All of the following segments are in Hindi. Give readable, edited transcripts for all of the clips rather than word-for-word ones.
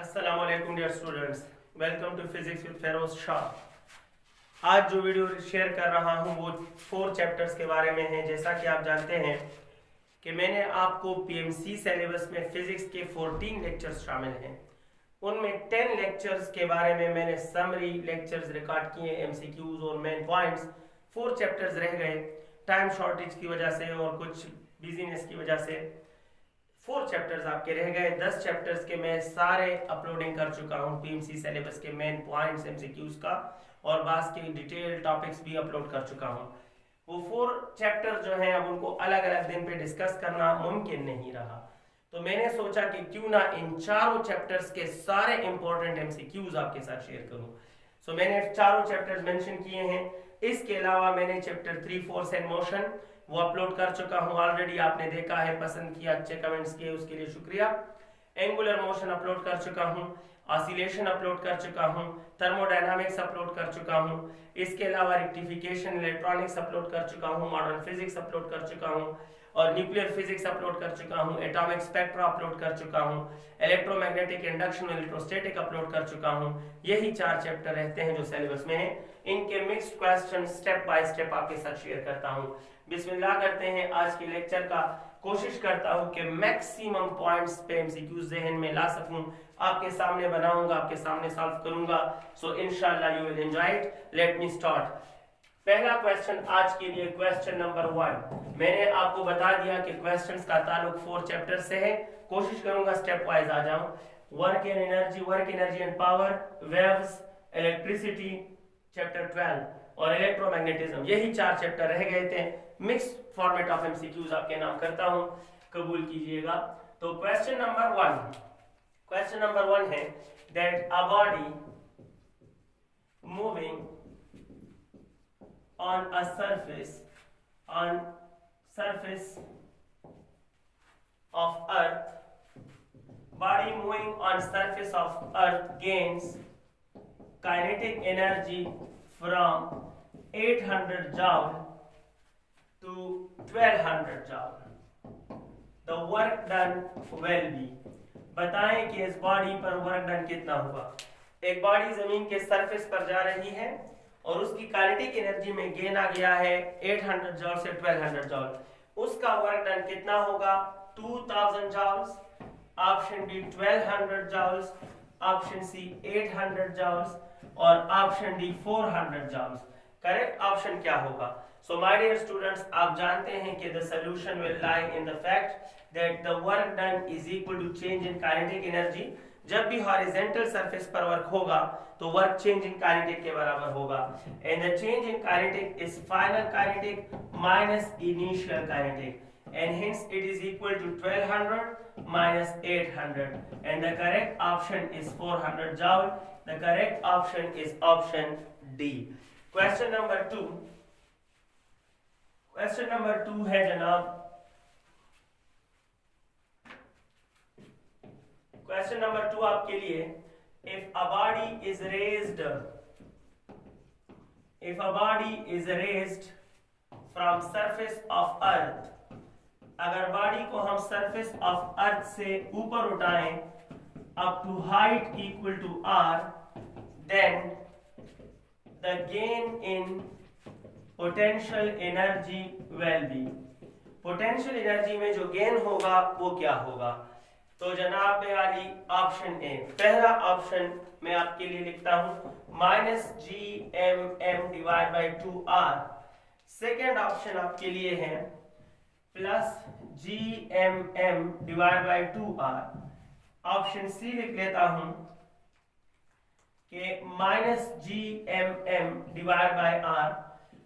अस्सलाम वालेकुम dear students, welcome to physics with Feroz Shah. आज जो वीडियो शेयर कर रहा हूँ वो 4 चैप्टर्स के बारे में है। जैसा कि आप जानते हैं कि मैंने आपको पीएमसी सिलेबस में फिजिक्स के 14 लेक्चर्स शामिल हैं। उनमें 10 लेक्चर्स के बारे में मैंने समरी लेक्चर्स रिकॉर्ड किए, एमसीक्यूज और मेन पॉइंट्स। 4 चैप्टर्स रह गए टाइम शॉर्टेज की वजह से और कुछ बिजीनेस की वजह से। 4 चैप्टर्स आपके रह गए। 10 चैप्टर्स के मैं सारे अपलोडिंग कर चुका हूँ पीएमसी सिलेबस के मेन पॉइंट्स एमसीक्यूज का, और बास के डिटेल टॉपिक्स भी अपलोड कर चुका हूँ। वो 4 चैप्टर जो हैं अब उनको अलग अलग दिन पे डिस्कस करना मुमकिन नहीं रहा, तो मैंने सोचा कि क्यों ना इन चारों चैप्टर्स के सारे इंपॉर्टेंट एमसीक्यूज आपके साथ शेयर करूं। सो मैंने चारों चैप्टर्स मेंशन किए हैं। इसके अलावा मैंने चैप्टर 3 फोर्स एंड मोशन वो अपलोड कर चुका हूं ऑलरेडी। आपने देखा है, पसंद किया, अच्छे कमेंट्स किए, उसके लिए शुक्रिया। एंगुलर मोशन अपलोड कर चुका हूं, ऑसिलेशन अपलोड कर चुका हूं, थर्मोडायनामिक्स अपलोड कर चुका हूं। इसके अलावा रेक्टिफिकेशन इलेक्ट्रॉनिक्स अपलोड कर चुका हूं, मॉडर्न फिजिक्स अपलोड कर चुका हूं, और न्यूक्लियर फिजिक्स अपलोड कर चुका हूं, एटॉमिक स्पेक्ट्रा अपलोड कर चुका हूं, इलेक्ट्रोमैग्नेटिक इंडक्शन, इलेक्ट्रोस्टैटिक अपलोड कर चुका हूं। यही 4 चैप्टर रहते हैं जो सिलेबस में है। इनके mixed question step by step आपके साथ शेयर करता हूं। बिस्मिल्लाह करते हैं आज के लेक्चर का। कोशिश करता हूं कि मैक्सिमम पॉइंट्स पे एमसीक्यू ज़हन में ला सकूं, आपके सामने बनाऊंगा, आपके सामने सॉल्व करूंगा। सो इंशाल्लाह you will enjoy it. Let me start. पहला क्वेश्चन आज के लिए क्वेश्चन नंबर 1। मैंने आपको बता दिया कि क्वेश्चंस का ताल्लुक 4 चैप्टर से है। कोशिश करूंगा स्टेप वाइज आ जाऊं। Work energy and power, waves, electricity chapter 12 और इलेक्ट्रोमैग्नेटिज्म, यही 4 चैप्टर रह गए थे। मिक्स फॉर्मेट ऑफ एमसीक्यूज आपके नाम करता हूं, कबूल कीजिएगा। तो क्वेश्चन नंबर 1 है that a body moving on a surface of earth, body moving on surface of earth gains kinetic energy from 800 joule to 1200 joule. The work done will be, बताएं कि इस बॉडी पर वर्क डन कितना हुआ। एक बॉडी जमीन के सरफेस पर जा रही है और उसकी काइनेटिक एनर्जी में गेन आ गया है 800 जॉल से 1200 जॉल। उसका वर्क डन कितना होगा? 2000 joules, option B 1200 joules, option C 800 joules और option D 400 joules. Correct option क्या होगा? सो माय डियर स्टूडेंट्स, आप जानते हैं कि the solution will lie in the fact that the work done is equal to change in kinetic energy. जब भी हॉरिजॉन्टल सरफेस पर वर्क होगा तो वर्क चेंज इन काइनेटिक के बराबर होगा, and the change in kinetic is final kinetic minus initial kinetic, and hence it is equal to 1200 minus 800, and the correct option is 400 joule. The correct option is option D. Question number 2 है जनाब, क्वेश्चन नंबर 2 आपके लिए, if a body is raised from surface of earth, अगर बॉडी को हम सरफेस ऑफ अर्थ से ऊपर उठाएं up to height equal to r, then the gain in potential energy will be, potential energy में जो गेन होगा वो क्या होगा? तो जनाब वाली ऑप्शन ए, पहला ऑप्शन मैं आपके लिए लिखता हूं -gmm divide by 2r। Second option आपके लिए है +gmm divide by 2r। Option C लिख लेता हूं कि -gmm डिवाइड बाय r,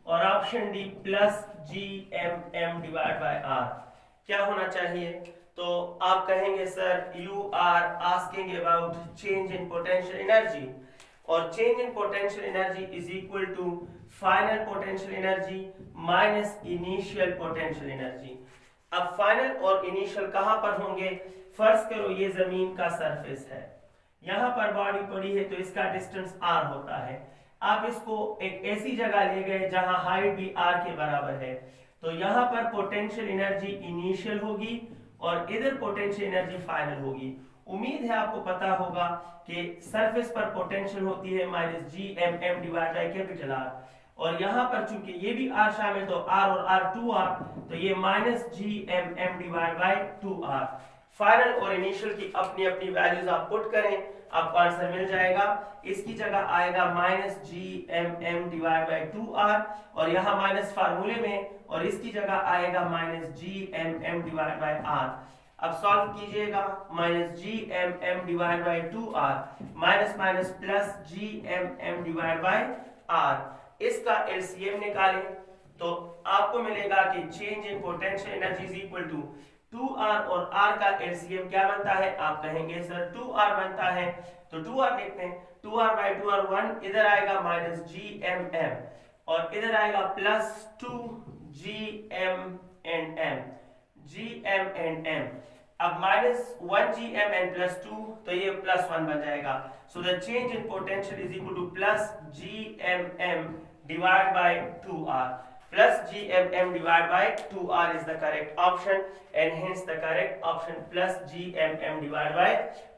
और option D +gmm divide by r। क्या होना चाहिए? तो आप कहेंगे sir you are asking about change in potential energy, और change in potential energy is equal to final potential energy minus initial potential energy. अब फाइनल और इनिशियल कहां पर होंगे? फर्ज करो ये जमीन का सरफेस है, यहां पर बॉडी पड़ी है तो इसका डिस्टेंस r होता है। आप इसको एक ऐसी जगह ले गए जहां हाइट भी r के बराबर है, तो यहां पर पोटेंशियल एनर्जी इनिशियल होगी और इधर पोटेंशियल एनर्जी फाइनल होगी। उम्मीद है आपको पता होगा कि सरफेस पर पोटेंशियल होती है minus G M M divide by capital R, और यहाँ पर चूंकि ये भी आर शामिल तो आर और आर 2r, तो ये minus G M M divide by 2r। Final और इनिशियल की अपनी अपनी वैल्यूज आप पुट करें, आपको आंसर मिल जाएगा। इसकी जगह आएगा minus G M M divide by 2r, और यहाँ माइनस फार्मूले में, और इसकी जगह आएगा minus G M M divide by r। अब सॉल्व कीजिएगा, minus G M M divide by 2r minus minus plus G M M divide by r, इसका एलसीएम निकालें तो आपको मिलेगा कि change in potential energy is equal to 2r, और r का एलसीएम क्या बनता है, आप कहेंगे सर 2r बनता है, तो 2r लिखते हैं, 2r बाई 2r 1, इधर आएगा माइनस जी एम एम, और इधर आएगा plus 2 G M and M, G M and M. अब minus 1 G M N plus 2, तो ये प्लस 1 बन जाएगा। So the change in potential is equal to plus G M M divide by 2r, plus gmm divided by 2r is the correct option, and hence the correct option plus gmm divided by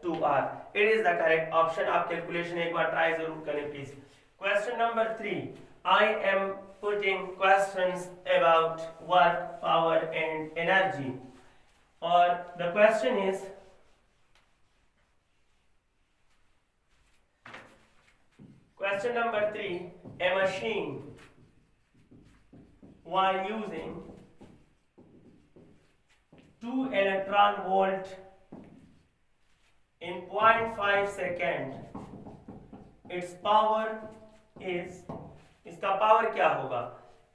2r, it is the correct option। आप कैलकुलेशन एक बार ट्राई जरूर करें please. Question number 3, I am putting questions about work, power and energy, or the question is question number 3, a machine while using 2 electron volt in 0.5 second, its power is, इसका पावर क्या होगा?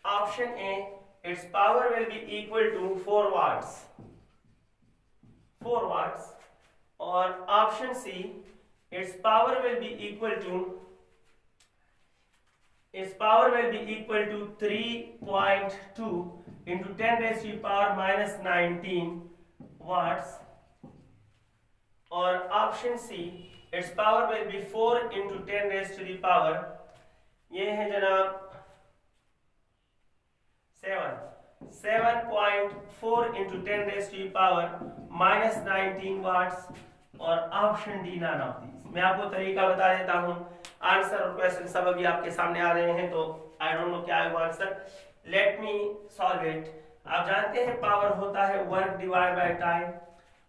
Option A, its power will be equal to 4 watts, 4 watts, और option C, its power will be equal to, its power will be equal to 3.2 into 10 raised to the power minus 19 watts, और option C, its power will be 4 into 10 raised to the power, ये है जनाब 7.4 into 10 raised to the power minus 19 watts, और option D none of these. मैं आपको तरीका बता देता हूं, आंसर और क्वेश्चन सब अभी आपके सामने आ रहे हैं, तो आई डोंट नो क्या है answer, let me solve it. आप जानते हैं पावर होता है work divide by time,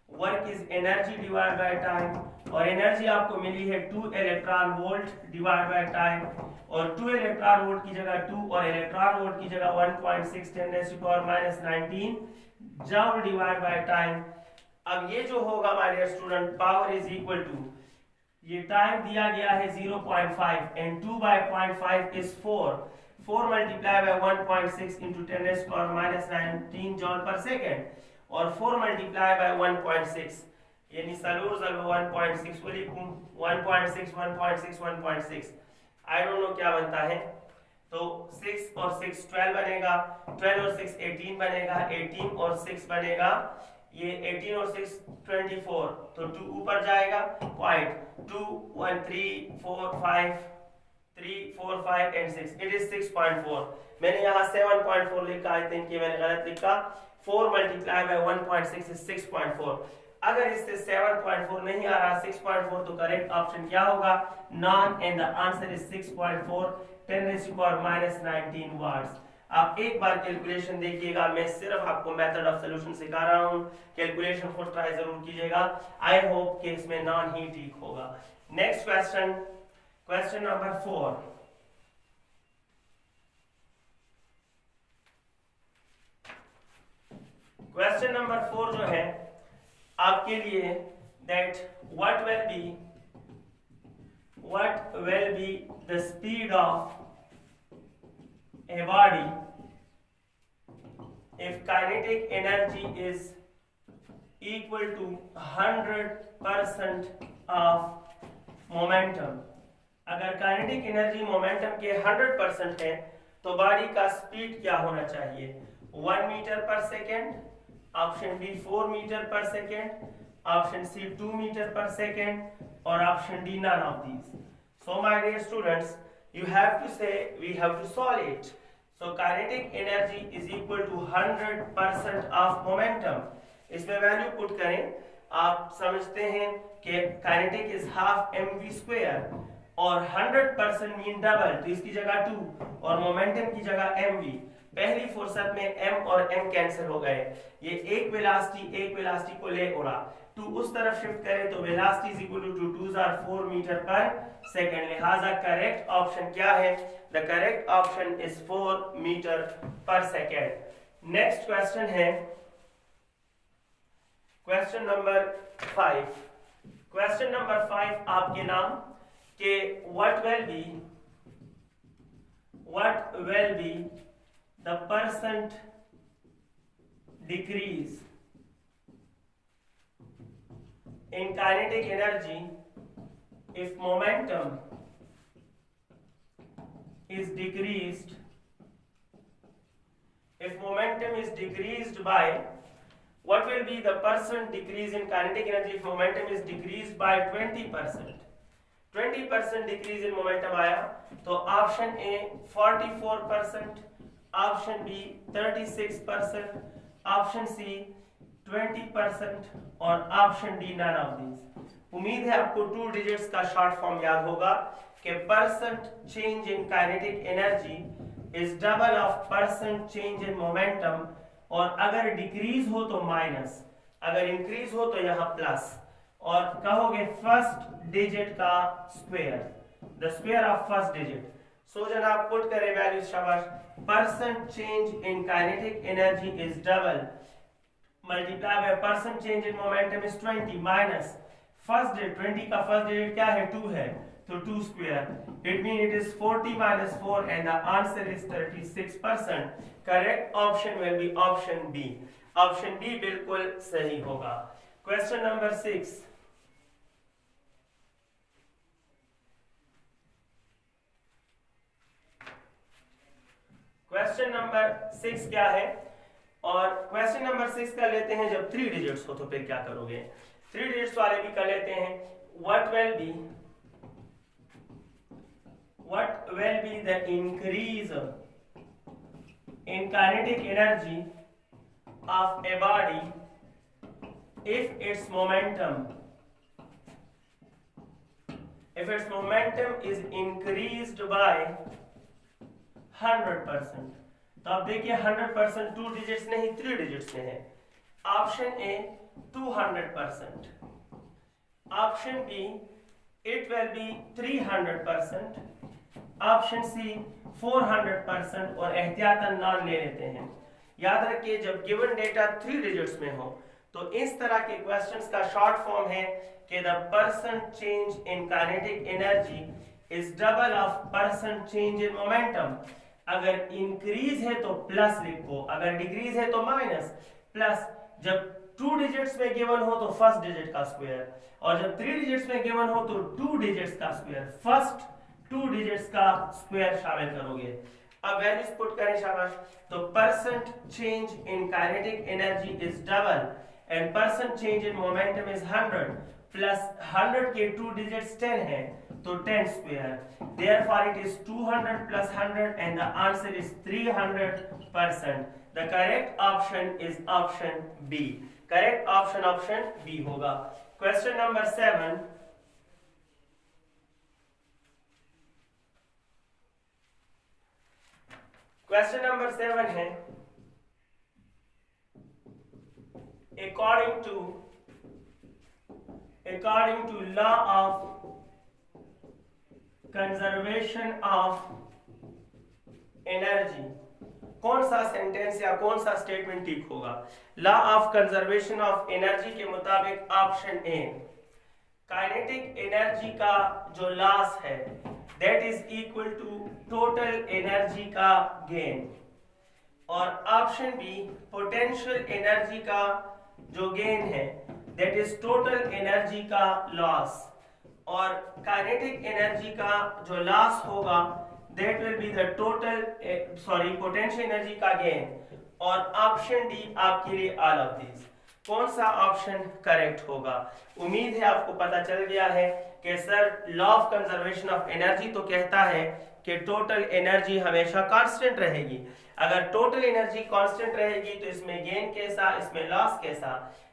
work is energy divide by time, और एनर्जी आपको मिली है 2 electron volt divide by time, और 2 इलेक्ट्रॉन वोल्ट की जगह 2 और इलेक्ट्रॉन वोल्ट की जगह 1.6 10 raised to the power minus 19 joule divide by time. अब ये जो होगा my dear student, power is equal to, ये टाइम दिया गया है 0.5 and 2 by 0.5 is 4 multiply by 1.6 into 10 raised to the power minus 19 joule per second, और 4 मल्टीप्लाई बाय 1.6 यानी सलूर 1.6 को लिखूं, 1.6 1.6 1.6, आई डोंट नो क्या बनता है, तो 6 और 6 12 बनेगा, 12 और 6 18 बनेगा, 18 और 6 बनेगा, ये 18 और 6 24, तो 2 ऊपर जाएगा, पॉइंट 2 1 3 4 5 3 4 5 एंड 6, इट इज 6.4। मैंने यहाँ 7.4 लिखा, आई थिंक ये मैंने गलत लिखा, 4 मल्टीप्लाई बाय 1.6 इज 6.4। अगर इससे 7.4 नहीं आ रहा, 6.4, तो करेक्ट ऑप्शन क्या होगा, none, and the answer is 6.4 10 raised to the power minus 19 watts. आप एक बार कैलकुलेशन देखिएगा, मैं सिर्फ आपको मेथड ऑफ सॉल्यूशन सिखा रहा हूं, कैलकुलेशन खुद ट्राई जरूर कीजिएगा, आई होप कि इसमें नॉन ही ठीक होगा। Next question, question number 4, question number 4 जो है आपके लिए, that what will be the speed of a body if kinetic energy is equal to 100% of momentum। अगर काइनेटिक एनर्जी मोमेंटम के 100% है तो बॉडी का स्पीड क्या होना चाहिए, 1 metre per second, option B 4 metre per second, option C 2 metre per second, और option D none of these. So my dear students, you have to say, we have to solve it। so kinetic energy is equal to 100% of momentum, इसमें वैल्यू पुट करें, आप समझते हैं कि काइनेटिक इज हाफ mv² और 100% मीन डबल, तो इसकी जगह 2 और मोमेंटम की जगह mv। पहली फुर्सत में m और m कैंसिल हो गए, ये एक वेलोसिटी को ले उड़ा, 2 उस तरफ शिफ्ट करें तो velocity is equal to 2 2 4 metre per second. लिहाजा करेक्ट ऑप्शन क्या है? The correct option is 4 metre per second. Next question है क्वेश्चन नंबर 5। क्वेश्चन नंबर 5 आपके नाम के what will be the percent decrease in kinetic energy if momentum is decreased by, what will be the percent decrease in kinetic energy if momentum is decreased by 20%? 20% decrease in momentum आया तो option A 44%, option B 36%, option C 20% और option D none of these. उम्मीद है आपको 2 डिजिट्स का शॉर्ट फॉर्म याद होगा कि percent change in kinetic energy is double of percent change in momentum, और अगर डिक्रीज हो तो माइनस, अगर इंक्रीज हो तो यहाँ प्लस, और कहोगे फर्स्ट डिजिट का square, the square of first digit. So जनाब पुट करें वैल्यूज, शाबाश। Percent change in kinetic energy is double multiply by percent change in momentum is 20 minus first digit, 20 का फर्स्ट डिजिट क्या है? 2 है, तो 2 square, it mean it is 40 minus 4 and the answer is 36%। Correct option will be option B. Option B बिल्कुल सही होगा। Question number 6। क्वेश्चन नंबर 6 क्या है? और क्वेश्चन नंबर 6 का लेते हैं जब 3 डिजिट्स हो तो फिर क्या करोगे? 3 डिजिट्स वाले भी कर लेते हैं। what will be the increase in kinetic energy of a body if its momentum is increased by 100%? तो आप देखिए 100% 2 डिजिट्स नहीं 3 डिजिट्स में है। Option A 200%, option B it will be 300%, option C 400% और एहतियातन नॉन ले लेते हैं। याद रखिए जब गिवन डेटा 3 डिजिट्स में हो तो इस तरह के क्वेश्चंस का शॉर्ट फॉर्म है कि the percent change in kinetic energy is double of percent change in momentum. अगर इंक्रीज है तो प्लस लिखो, अगर डिक्रीज है तो माइनस, प्लस जब 2 डिजिट्स में गिवन हो तो फर्स्ट डिजिट का स्क्वायर, और जब 3 डिजिट्स में गिवन हो तो 2 डिजिट्स का स्क्वायर, फर्स्ट 2 डिजिट्स का स्क्वायर शामिल करोगे। अब वैल्यूज पुट करें, शाबाश। तो percent change in kinetic energy is double and percent change in momentum is 100, plus 100 के 2 डिजिट्स 10 है तो 10 square, therefore it is 200 plus 100 and the answer is 300%। the correct option is option B। correct option B होगा। question number 7। question number 7 है according to law of conservation of energy, कौन सा सेंटेंस या कौन सा स्टेटमेंट ठीक होगा? Law of conservation of energy के मुताबिक ऑप्शन ए काइनेटिक एनर्जी का जो लॉस है that is equal to total energy का गेन, और ऑप्शन बी पोटेंशियल एनर्जी का जो गेन है दैट इज टोटल एनर्जी का लॉस, और काइनेटिक एनर्जी का जो लॉस होगा that will be the total potential energy का गेन, और ऑप्शन डी आपके लिए ऑल ऑफ दीज। कौन सा ऑप्शन करेक्ट होगा? उम्मीद है आपको पता चल गया है कि sir law of conservation of energy तो कहता है कि टोटल एनर्जी हमेशा कांस्टेंट रहेगी। अगर टोटल एनर्जी कांस्टेंट रहेगी तो इसमें गेन कैसा, इसमें लॉस कैसा?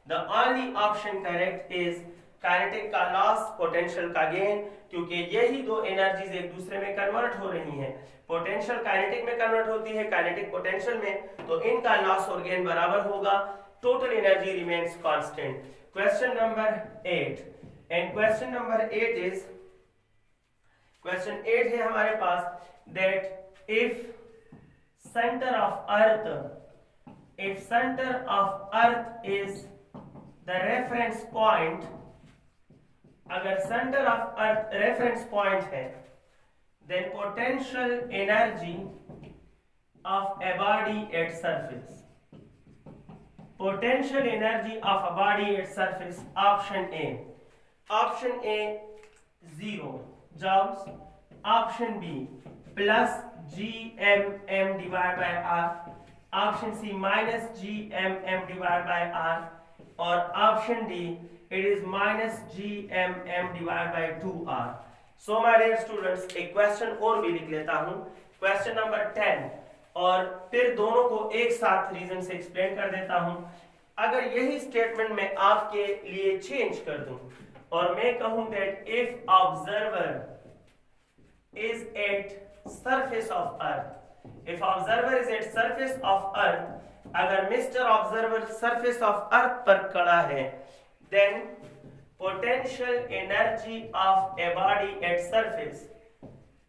The only option correct is kinetic का लॉस, पोटेंशियल का गेन, क्योंकि यही दो एनर्जीज एक दूसरे में कन्वर्ट हो रही हैं। पोटेंशियल काइनेटिक में कन्वर्ट होती है, काइनेटिक पोटेंशियल में, तो इनका लॉस और गेन बराबर होगा। Total energy remains constant. Question number 8 and question number 8 is, question 8 है हमारे पास that if center of earth is the reference point, अगर center of earth reference point है, then potential energy of a body at surface, potential energy of a body at surface, option A 0 joules, option B plus GMM divided by R, option C minus GMM divided by R, और option D it is minus GMM divided by 2R. So my dear students, एक क्वेश्चन और भी लिख लेता हूँ, क्वेश्चन नंबर 10, और फिर दोनों को एक साथ रीजन से एक्सप्लेन कर देता हूँ। अगर यही स्टेटमेंट मैं आपके लिए चेंज कर दूं और मैं कहूं that if observer is at surface of earth, if observer is at surface of earth, अगर मिस्टर ऑब्जर्वर सरफेस ऑफ अर्थ पर खड़ा है, then potential energy of a body at surface,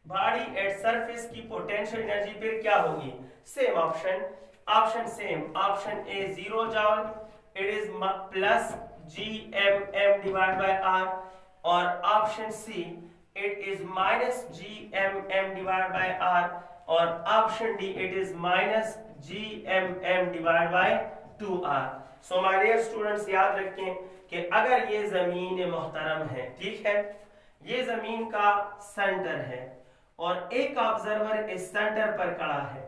body at surface की potential energy फिर क्या होगी? Same option same, option A 0 joule, it is plus GMM divided by R, और option C it is minus GMM divided by R, और option D it is minus GMM divided by 2R. So my dear students, याद रखें कि अगर ये जमीन मोहतरम है, ठीक है, ये जमीन का सेंटर है और एक ऑब्जर्वर इस सेंटर पर खड़ा है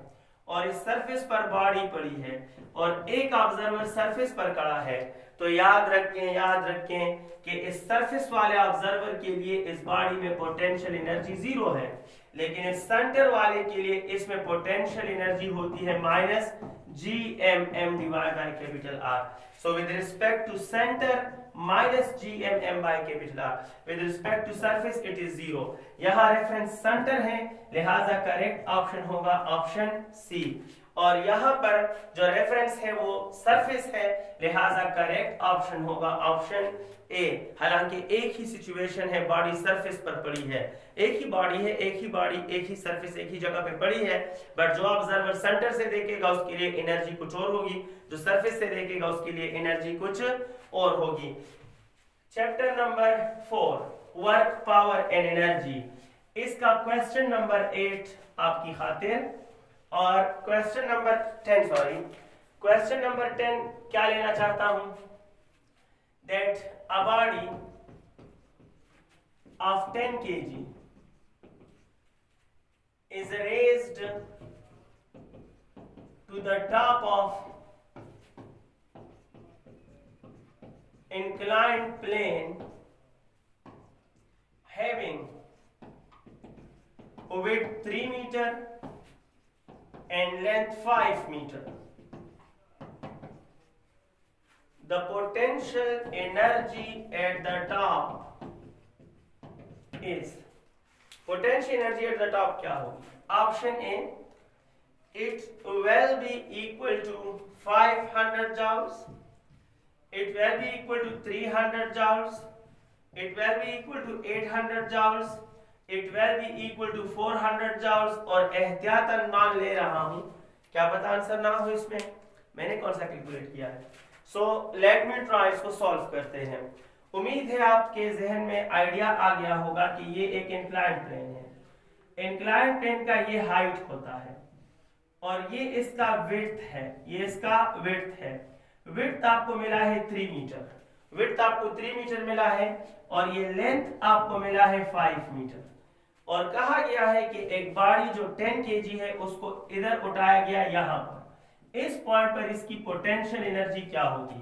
और इस सरफेस पर बॉडी पड़ी है और एक ऑब्जर्वर सरफेस पर खड़ा है, तो याद रखें कि इस सरफेस वाले ऑब्जर्वर के लिए इस बॉडी में पोटेंशियल एनर्जी 0 है, लेकिन इस सेंटर वाले के लिए इसमें पोटेंशियल एनर्जी होती है minus GMM divide by capital R. So with respect to center minus GMM by capital R, with respect to surface it is 0. यहाँ रेफरेंस सेंटर है, लिहाजा करेक्ट ऑप्शन होगा ऑप्शन सी, और यहाँ पर जो रेफरेंस है वो सरफेस है, लिहाजा करेक्ट ऑप्शन होगा ऑप्शन ए। हालांकि एक ही सिचुएशन है, बॉडी सरफेस पर पड़ी है, एक ही बॉडी है, एक ही बॉडी, एक ही सरफेस, एक ही जगह पे पड़ी है, बट जो ऑब्जर्वर सेंटर से देखेगा उसके लिए एनर्जी कुछ और होगी, जो सरफेस से देखेगा उसके लिए एनर्जी कुछ और होगी। Chapter number 4 work power and energy, इसका क्वेश्चन नंबर 8 आपकी खातिर, और क्वेश्चन नंबर 10 क्वेश्चन नंबर 10 क्या लेना चाहता हूं, that a body of 10 kg is raised to the top of inclined plane having width 3 meter and length 5 meter. The potential energy at the top is, potential energy at the top क्या होगी? Option A, it will be equal to 500 joules, it will be equal to 300 joules, it will be equal to 800 joules, it will be equal to 400 joules, और एहतियातन मान ले रहा हूं, क्या पता आंसर ना हो इसमें, मैंने कौन सा कैलकुलेट किया है। सो लेट मी ट्राई, इसको सॉल्व करते हैं। उम्मीद है आपके जहन में आइडिया आ गया होगा कि ये एक इंक्लाइंड प्लेन है, इंक्लाइंड प्लेन का ये हाइट होता है और ये इसका विड्थ है, ये इसका विड्थ है। विड्थ आपको मिला है 3 मीटर, विड्थ आपको 3 मीटर मिला है, और ये लेंथ आपको मिला है 5 मीटर, और कहा गया है कि एक बॉडी जो 10 kg है उसको इधर उठाया गया यहाँ पर, इस पॉइंट पर इसकी पोटेंशियल एनर्जी क्या होगी।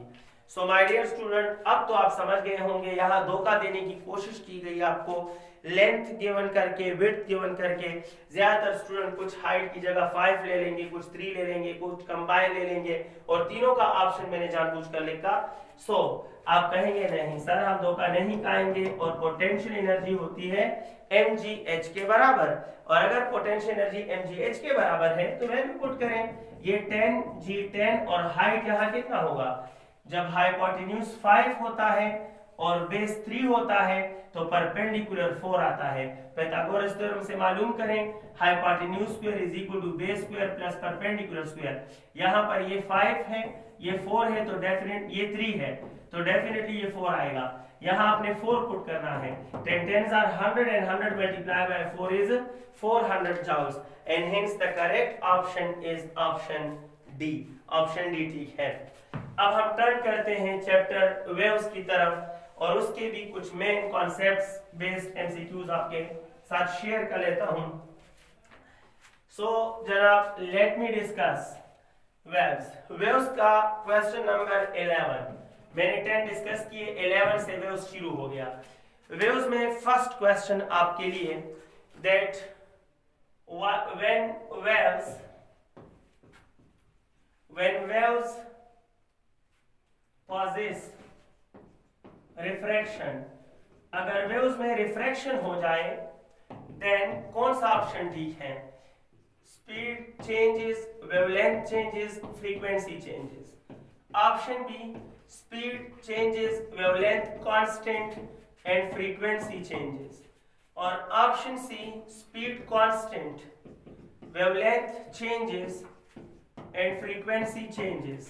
सो माय डियर स्टूडेंट, अब तो आप समझ गए होंगे, यहाँ धोखा देने की कोशिश की गई आपको, लेंथ गिवन करके, विड्थ गिवन करके। ज्यादातर स्टूडेंट कुछ हाइट की जगह 5 ले लेंगे, कुछ 3 ले लेंगे, कुछ कंबाइन ले लेंगे, और तीनों का ऑप्शन मैंने जानबूझकर लिखा। सो आप कहेंगे नहीं सर, हम धोखा नहीं खाएंगे, और पोटेंशियल एनर्जी होती है mgh के बराबर, और अगर पोटेंशियल एनर्जी mgh के बराबर है तो वैल्यू पुट करें, ये 10g10, और हाइट यहाँ कितना होगा, जब हाइपोटेन्यूज 5 होता है और बेस 3 होता है तो परपेंडिकुलर 4 आता है। पाइथागोरस थ्योरम से मालूम करें, hypotenuse square is equal to base square plus perpendicular square. यहाँ पर ये 5 है, ये 4 है, तो डेफिनेट ये 3 है, तो डेफिनेटली ये 4 आएगा। यहाँ आपने 4 पुट करना है, 10 10s are 100 and 100 multiplied by 4 is 400 joules, and hence the correct option is option D। Option D ठीक है। अब हम टर्न करते हैं चैप्टर वेव्स की तरफ, और उसके भी कुछ मेन कॉन्सेप्ट्स बेस्ड एमसीक्यूज आपके साथ शेयर कर लेता हूं। सो जनाब, let me discuss waves. Waves का क्वेश्चन नंबर 11, मैंने 10 डिस्कस किए, 11 से वेव्स शुरू हो गया। वेव्स में फर्स्ट क्वेश्चन आपके लिए, that when waves possess refraction, अगर वेव्स में रिफ्रैक्शन हो जाए देन कौन सा ऑप्शन ठीक है, speed changes, wavelength changes, frequency changes. Option B, speed changes, wavelength constant and frequency changes, और option C, speed constant, wavelength changes and frequency changes,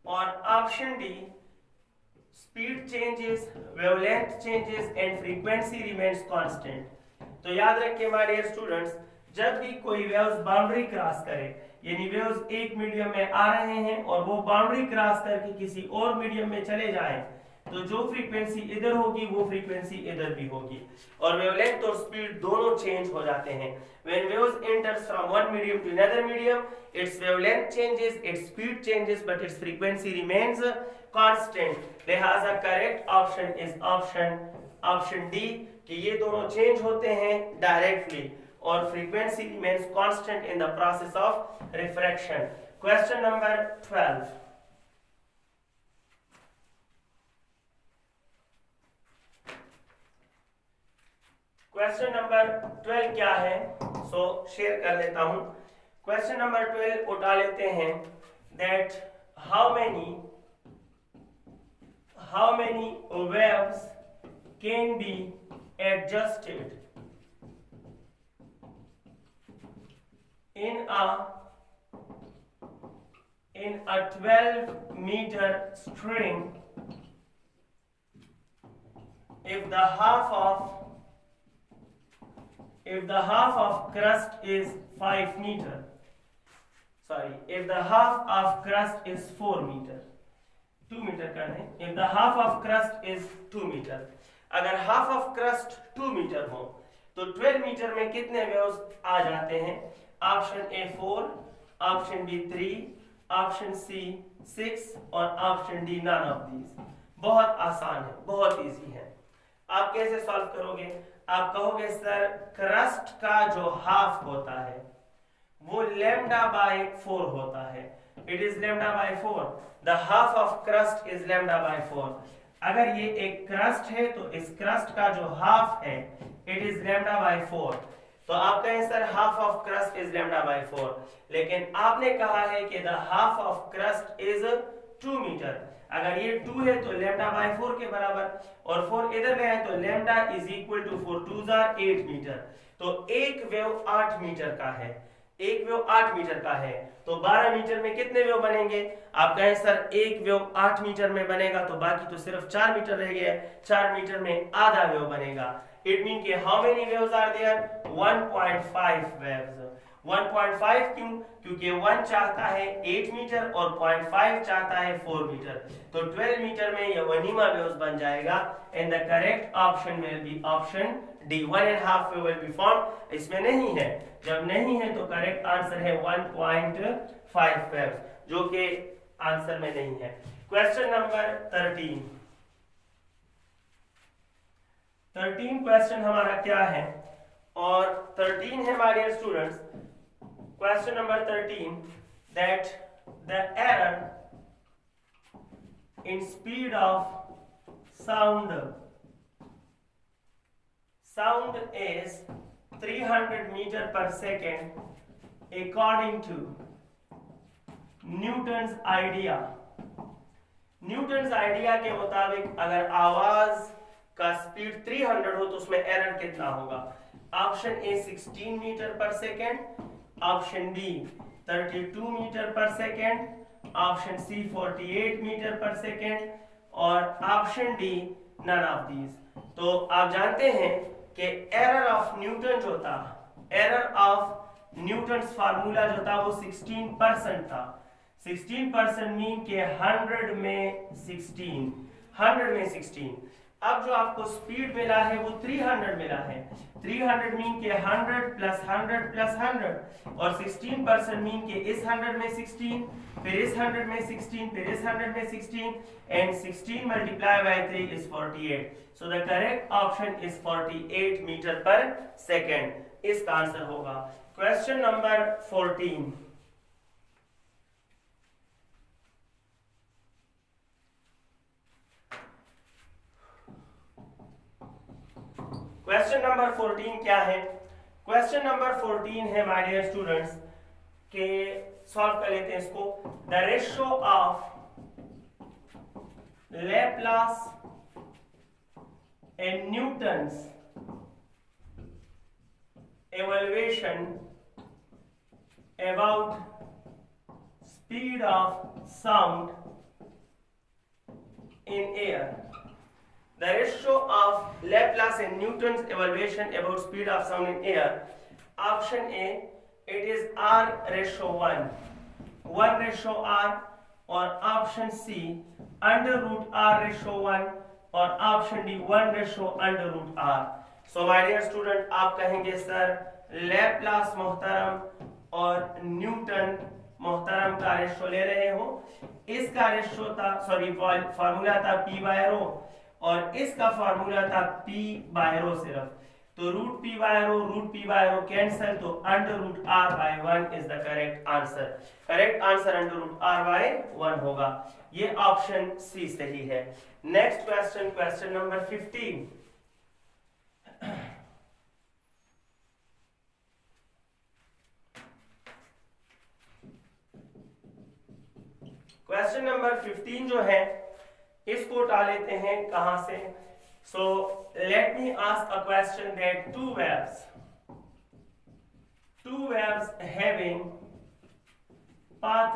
और option D, speed changes, wavelength changes and frequency remains constant. तो याद रखिए माय डियर स्टूडेंट्स, जब भी कोई वेव्स बाउंड्री क्रॉस करे, यानी वेव्स एक मीडियम में आ रहे हैं और वो बाउंड्री क्रॉस करके किसी और मीडियम में चले जाएं, तो जो फ्रीक्वेंसी इधर होगी वो फ्रीक्वेंसी इधर भी होगी, और वेवलेंथ और स्पीड दोनों चेंज हो जाते हैं। When waves enters from one medium to another medium, its wavelength changes, its speed changes, but its frequency remains constant. लिहाजा correct option is option D, कि ये दोनों चेंज होते हैं डायरेक्टली, और frequency remains constant in the process of refraction. Question number 12, question number 12 क्या है, सो शेयर कर लेता हूं। क्वेश्चन नंबर 12 उठा लेते हैं, that how many waves can be adjusted in a 12-meter string if the half of crust is 5 meter, if the half of crust is 4 meter, 2 meter कर दें, if the half of crust is 2 meter, अगर half of crust 2 meter हो तो 12 मीटर में कितने वेव्स आ जाते हैं? Option A 4, option B 3, option C 6 और option D none of these. बहुत आसान है, बहुत इजी है। आप कैसे सॉल्व करोगे? आप कहोगे सर क्रस्ट का जो हाफ होता है वो लैम्डा बाय 4 होता है, it is lambda by 4, the half of crest is lambda by 4। अगर ये एक क्रस्ट है तो इस क्रस्ट का जो हाफ है इट इज लैम्डा बाय 4, तो आप कहें sir half of crest is lambda by 4, लेकिन आपने कहा है कि the half of crest is 2 metre. अगर ये 2 है तो लैम्डा बाय 4 के बराबर, और 4 इधर गया है तो lambda is equal to 4 2s are 8 metre. तो एक वेव 8 मीटर का है, एक वेव 8 मीटर का है, तो 12 मीटर में कितने वेव बनेंगे? आप कहें सर एक वेव 8 मीटर में बनेगा तो बाकी तो सिर्फ 4 मीटर रह गया, 4 मीटर में आधा वेव बनेगा। इट मीन कि how many waves are there? 1.5 waves. 1.5 क्यों? क्योंकि 1 चाहता है 8 मीटर और 0.5 चाहता है 4 मीटर, तो 12 मीटर में ये वनीमा वेव्स बन जाएगा, and the correct option will be option D, 1.5 wave will be formed. इसमें नहीं है, जब नहीं है तो करेक्ट आंसर है 1.5 वेव्स, जो कि आंसर में नहीं है। क्वेश्चन नंबर 13 क्वेश्चन हमारा क्या है, और 13 है my dear students, question number 13 that the error in speed of sound is 300 meter per second according to Newton's idea के मुताबिक अगर आवाज का स्पीड 300 हो तो उसमें एरर कितना होगा। Option A 16 metre per second, option B 32 metre per second, option C 48 metre per second, और option D none of these. तो आप जानते हैं कि एरर ऑफ न्यूटन जो था, एरर ऑफ न्यूटन्स फार्मूला जो था वो 16% था। 16% मीन के 100 में 16। अब जो आपको स्पीड मिला है वो 300 मिला है। 300 मीन के 100 प्लस 100 प्लस 100, और 16% मीन के इस 100 में 16, फिर इस 100 में 16, फिर इस 100 में 16, and 16 multiplied by 3 is 48. So the correct option is 48 meter per second. इसका आंसर होगा। Question number 14। क्वेश्चन नंबर 14 क्या है? क्वेश्चन नंबर 14 है माय डियर स्टूडेंट्स के सॉल्व कर लेते हैं इसको। The ratio of Laplace and Newton's evaluation about speed of sound in air. The ratio of Laplace and Newton's evaluation about speed of sound in air. Option A, it is R:1:R, और ऑप्शन सी √R:1, और option D 1:√R। So my dear student, आप कहेंगे सर लैप्लास मोहतरम और न्यूटन मोहतरम का रेशो ले रहे हो, इसका रेशो था फार्मूला था P/ρ, और इसका फार्मूला था P/ρ सिर्फ। तो √P/ρ कैंसल, तो √R/1 is the correct answer. Correct answer √R/1 होगा। ये ऑप्शन सी सही है। Next question, question number 15। Question number 15 जो है इसको उठा लेते हैं कहां से। So let me ask a question that two waves having path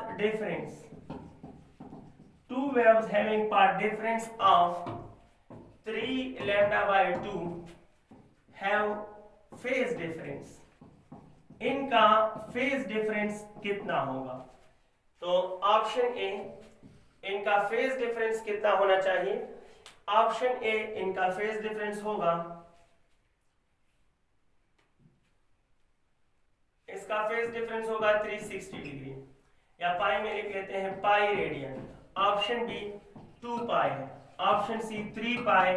difference of 3 λ/2 have phase difference. इनका phase difference कितना होगा? तो ऑप्शन ए, इनका phase difference कितना होना चाहिए? ऑप्शन ए, इनका फेज डिफरेंस होगा, इसका फेज डिफरेंस होगा 360 डिग्री, या पाई में लिख लेते हैं pi radian. Option B 2 pi है, ऑप्शन सी 3 पाई,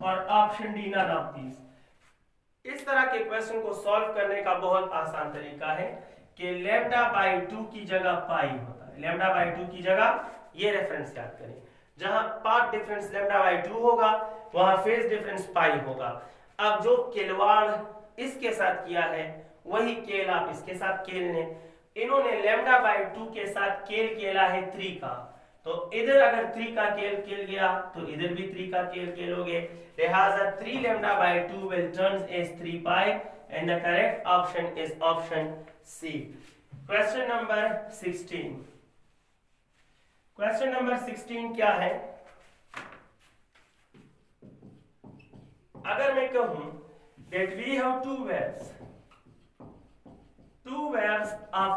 और option D none of these. इस तरह के क्वेश्चन को सॉल्व करने का बहुत आसान तरीका है कि λ/2 की जगह पाई होता है। λ/2 की जगह ये रेफरेंस याद करें, जहां पाथ डिफरेंस λ/2 होगा वहां फेज डिफरेंस पाई होगा। अब जो खिलवाड़ इसके साथ किया है वही खेल आप इसके साथ खेल लें। इन्होंने λ/2 के साथ खेल खेला है 3 का, तो इधर अगर 3 का खेल गया तो इधर भी 3 का खेलोगे, लिहाजा 3 λ/2 will turns as 3 pi and the correct option is option C. Question number 16. Question number 16 क्या है? अगर मैं कहूं that we have two waves of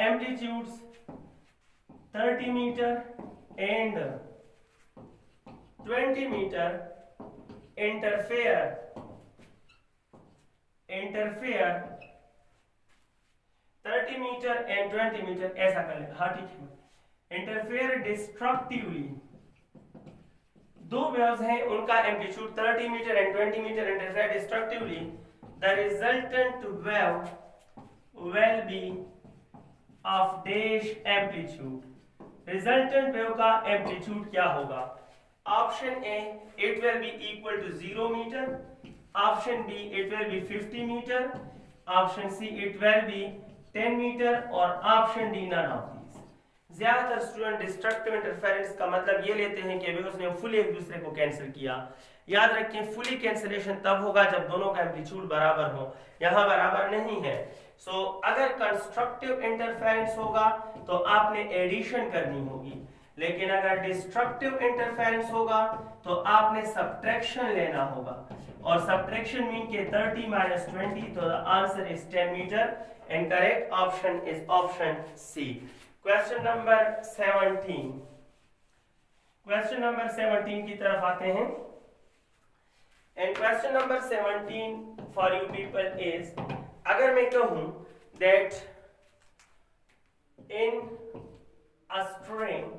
amplitudes 30 meter and 20 meter interfere 30 metre and 20 metre, ऐसा कर ले, हाँ ठीक है। इंटरफेयर डिस्ट्रक्टिवली, दो वेव्स हैं, उनका amplitude 30 metre and 20 metre interfere destructively, the resultant wave will be of dash amplitude. Resultant wave का एम्पलीट्यूड क्या होगा? Option A, it will be equal to 0 metre, option B, it will be 50 metre, option C, it will be 10 metre, और option D, none of these. ज्यादातर स्टूडेंट डिस्ट्रक्टिव इंटरफेरेंस का मतलब ये लेते हैं कि वेव्स ने फुली एक दूसरे को कैंसिल किया। याद रखें, फुली कैंसिलेशन तब होगा जब दोनों का एम्पलीट्यूड बराबर हो, यहाँ बराबर नहीं है। सो अगर कंस्ट्रक्टिव इंटरफेरेंस होगा तो आपने एडिशन करनी होगी, लेकिन अगर डिस्ट्रक्टिव इंटरफेरेंस होगा तो आपने सब्ट्रैक्शन लेना होगा, और सब्ट्रैक्शन मीन के 30 माइनस 20, तो the answer is 10 metre and correct option is option C. Question number 17, question number 17 की तरफ आते हैं। And question number 17 for you people is, अगर मैं कहूं that in a string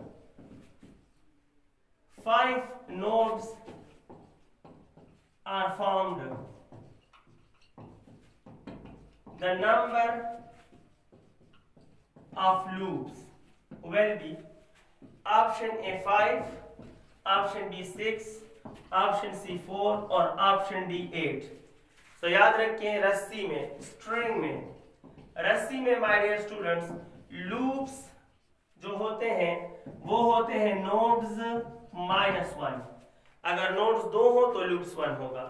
5 nodes are formed, the number of loops will be option A 5, option B 6, option C 4 और option D 8। तो याद रखें, रस्सी में, स्ट्रिंग में, रस्सी में माय डियर स्टूडेंट्स, लूप्स जो होते हैं वो होते हैं नोड्स -1। अगर नोड्स 2 हो तो लूप्स 1 होगा,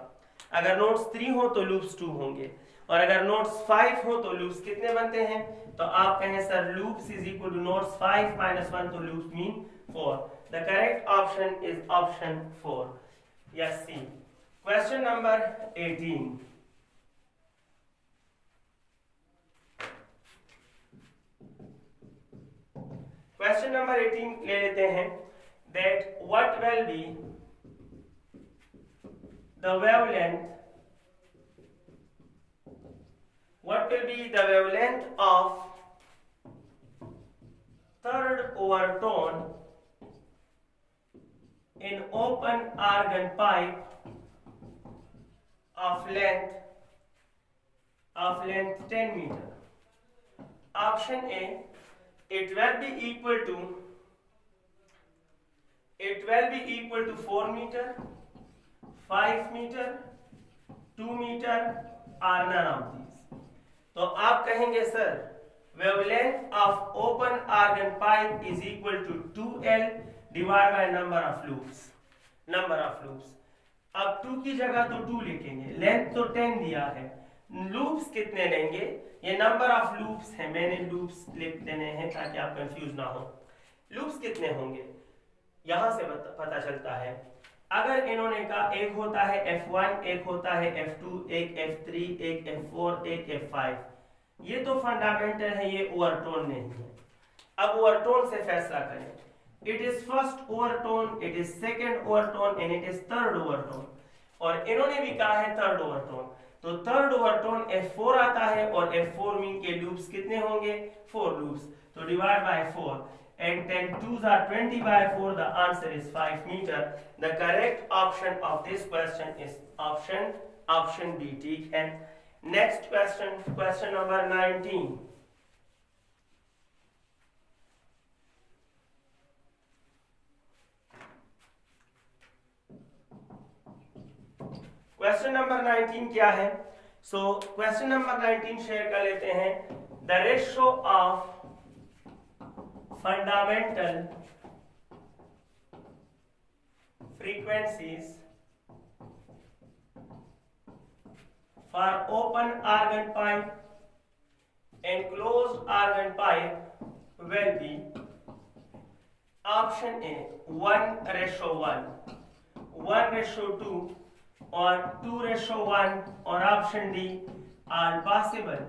अगर नोड्स 3 हो तो लूप्स 2 होंगे, और अगर नोड्स 5 हो तो लूप्स कितने बनते हैं? तो आप कहें sir loops is equal to nodes 5 minus 1, तो loops mean 4। The correct option is option 4, yes C. Question number 18, question number 18 ले लेते हैं, that what will be the wavelength, what will be the wavelength of third overtone in open argon pipe of length 10 meter? Option A, it will be equal to 4 meter, 5 metre, 2 metre, और नन ऑफ दीज। तो आप कहेंगे sir wavelength of open organ pipe is equal to 2L divide by number of loops, number of loops. अब 2 की जगह तो 2 लिखेंगे, लेंथ तो 10 दिया है, लूप्स कितने लेंगे? ये नंबर ऑफ लूप्स है, मैंने लूप्स लिख देने हैं ताकि आप कंफ्यूज ना हो। लूप्स कितने होंगे यहां से पता चलता है। अगर इन्होंने कहा एक होता है F1, एक होता है F2, एक F3, एक F4, एक F5, ये तो फंडामेंटल है, ये ओवरटोन नहीं है। अब ओवरटोन से फैसला करें, it is first overtone, it is second overtone and it is third overtone, और इन्होंने भी कहा है थर्ड ओवरटोन, तो थर्ड ओवरटोन F4 आता है, और F4 मीन के लूप्स कितने होंगे? 4 लूप्स, तो divide by 4 and 10 2s are 20 by 4, the answer is 5 meter। The correct option of this question is option B, ठीक है। Next question, question number 19, question number 19 क्या है? सो क्वेश्चन नंबर 19 शेयर कर लेते हैं। The ratio of fundamental frequencies for open argon pipe and closed argon pipe will be option A 1:1, 1:2, or 2:1, और ऑप्शन डी आर पॉसिबल।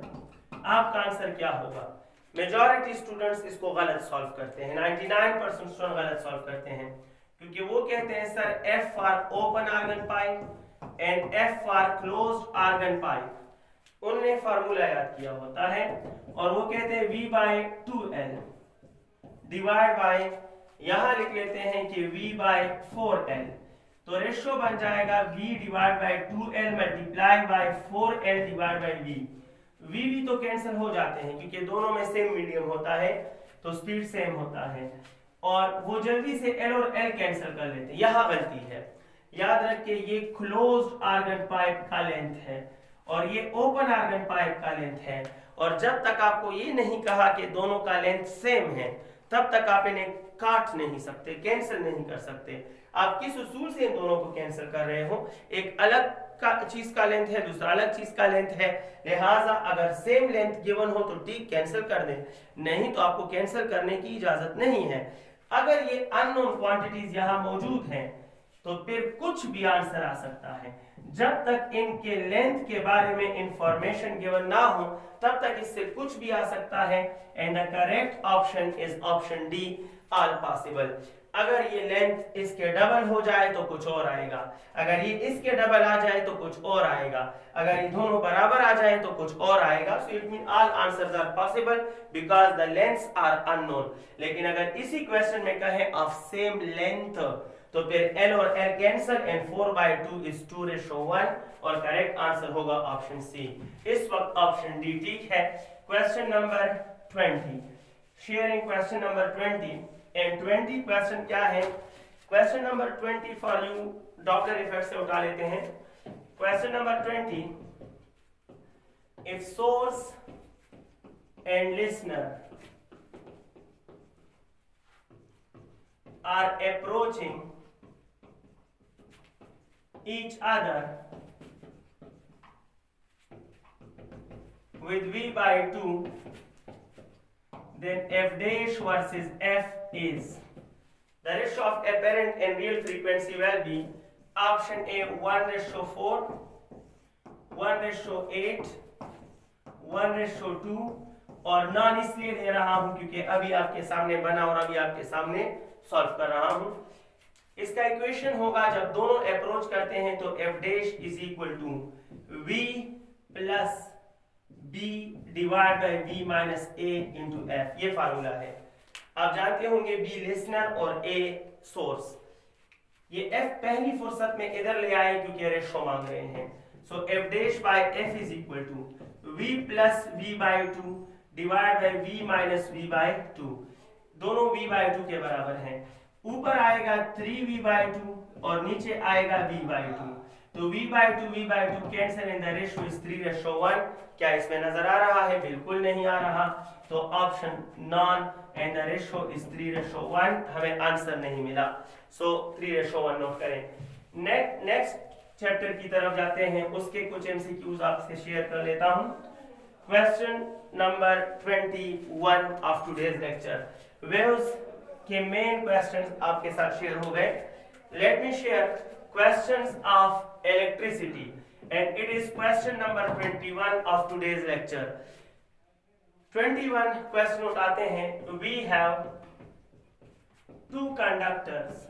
आपका आंसर क्या होगा? मेजॉरिटी स्टूडेंट्स इसको गलत सॉल्व करते हैं, 99% स्टूडेंट गलत सॉल्व करते हैं, क्योंकि वो कहते हैं sir F for open organ pipe and F for closed organ pipe, उन्होंने फार्मूला याद किया होता है और वो कहते हैं v/2l डिवाइड बाय, यहां लिख लेते हैं कि v/4l। तो रेशियो बन जाएगा v divide by 2l multiply by 4l divide by v। v तो कैंसिल हो जाते हैं क्योंकि दोनों में सेम मीडियम होता है, तो स्पीड सेम होता है, और वो जल्दी से l और l कैंसिल कर लेते हैं। यहां गलती है, याद रखिए ये क्लोज्ड आर्गन पाइप का लेंथ है और ये ओपन आर्गन पाइप का लेंथ है, और जब तक आपको ये नहीं कहा कि दोनों का लेंथ सेम है तब तक आप इन्हें काट नहीं सकते, कैंसिल नहीं कर सकते। आप किस उसूल से इन दोनों को कैंसिल कर रहे हो, एक अलग का चीज का लेंथ है, दूसरा अलग चीज का लेंथ है, लिहाजा अगर सेम लेंथ गिवन हो तो ठीक कैंसिल कर दें, नहीं तो आपको कैंसिल करने की इजाजत नहीं है। अगर ये अननोन क्वांटिटीज यहां मौजूद हैं तो फिर कुछ भी आंसर आ सकता है। जब तक इनके लेंथ के बारे में इंफॉर्मेशन गिवन ना हो तब तक इससे कुछ भी आ सकता है, and the correct option is option D, all possible. अगर ये लेंथ इसके डबल हो जाए तो कुछ और आएगा, अगर ये इसके डबल आ जाए तो कुछ और आएगा, अगर ये दोनों बराबर आ जाए तो कुछ और आएगा। So it mean all answers are possible because the lengths are unknown. लेकिन अगर इसी क्वेश्चन में कहें ऑफ सेम लेंथ तो फिर l और l कैंसिल एंड 4/2 इज 2:1 और करेक्ट आंसर होगा ऑप्शन सी। इस वक्त ऑप्शन डी ठीक है। Question number 20, sharing question number 20 and 20 question क्या है? Question number 20 for you doctor effect से उठा लेते हैं। Question number 20, if source and listener are approaching each other with v/2, then f dash versus f is, the ratio of apparent and real frequency will be option A 1:4, 1:8, 1:2, और नॉन इसलिए ले रहा हूं क्योंकि अभी आपके सामने बना और अभी आपके सामने सॉल्व कर रहा हूं। इसका इक्वेशन होगा जब दोनों अप्रोच करते हैं तो f dash is equal to v plus b divide by v minus a into f। ये फार्मूला है, आप जानते होंगे b लिसनर और a सोर्स। ये f पहली फुर्सत में इधर ले आए क्योंकि रेशो मांग रहे हैं। So f dash by f is equal to v plus v/2 divide by v minus v/2, दोनों v/2 के बराबर हैं। ऊपर आएगा 3v/2 और नीचे आएगा v/2, तो v/2 cancel and the ratio is 3:1। क्या इसमें नजर आ रहा है? बिल्कुल नहीं आ रहा, तो option non and the ratio is 3:1, हमें आंसर नहीं मिला। सो 3:1 नोट करें। नेक्स्ट चैप्टर की तरफ जाते हैं, उसके कुछ एमसीक्यूज आपसे शेयर कर लेता हूं। Question number 21 of today's lecture, waves के मेन क्वेश्चंस आपके साथ शेयर हो गए। Let me share questions of electricity and it is question number 21 of today's lecture. 21 question उठाते हैं। We have two conductors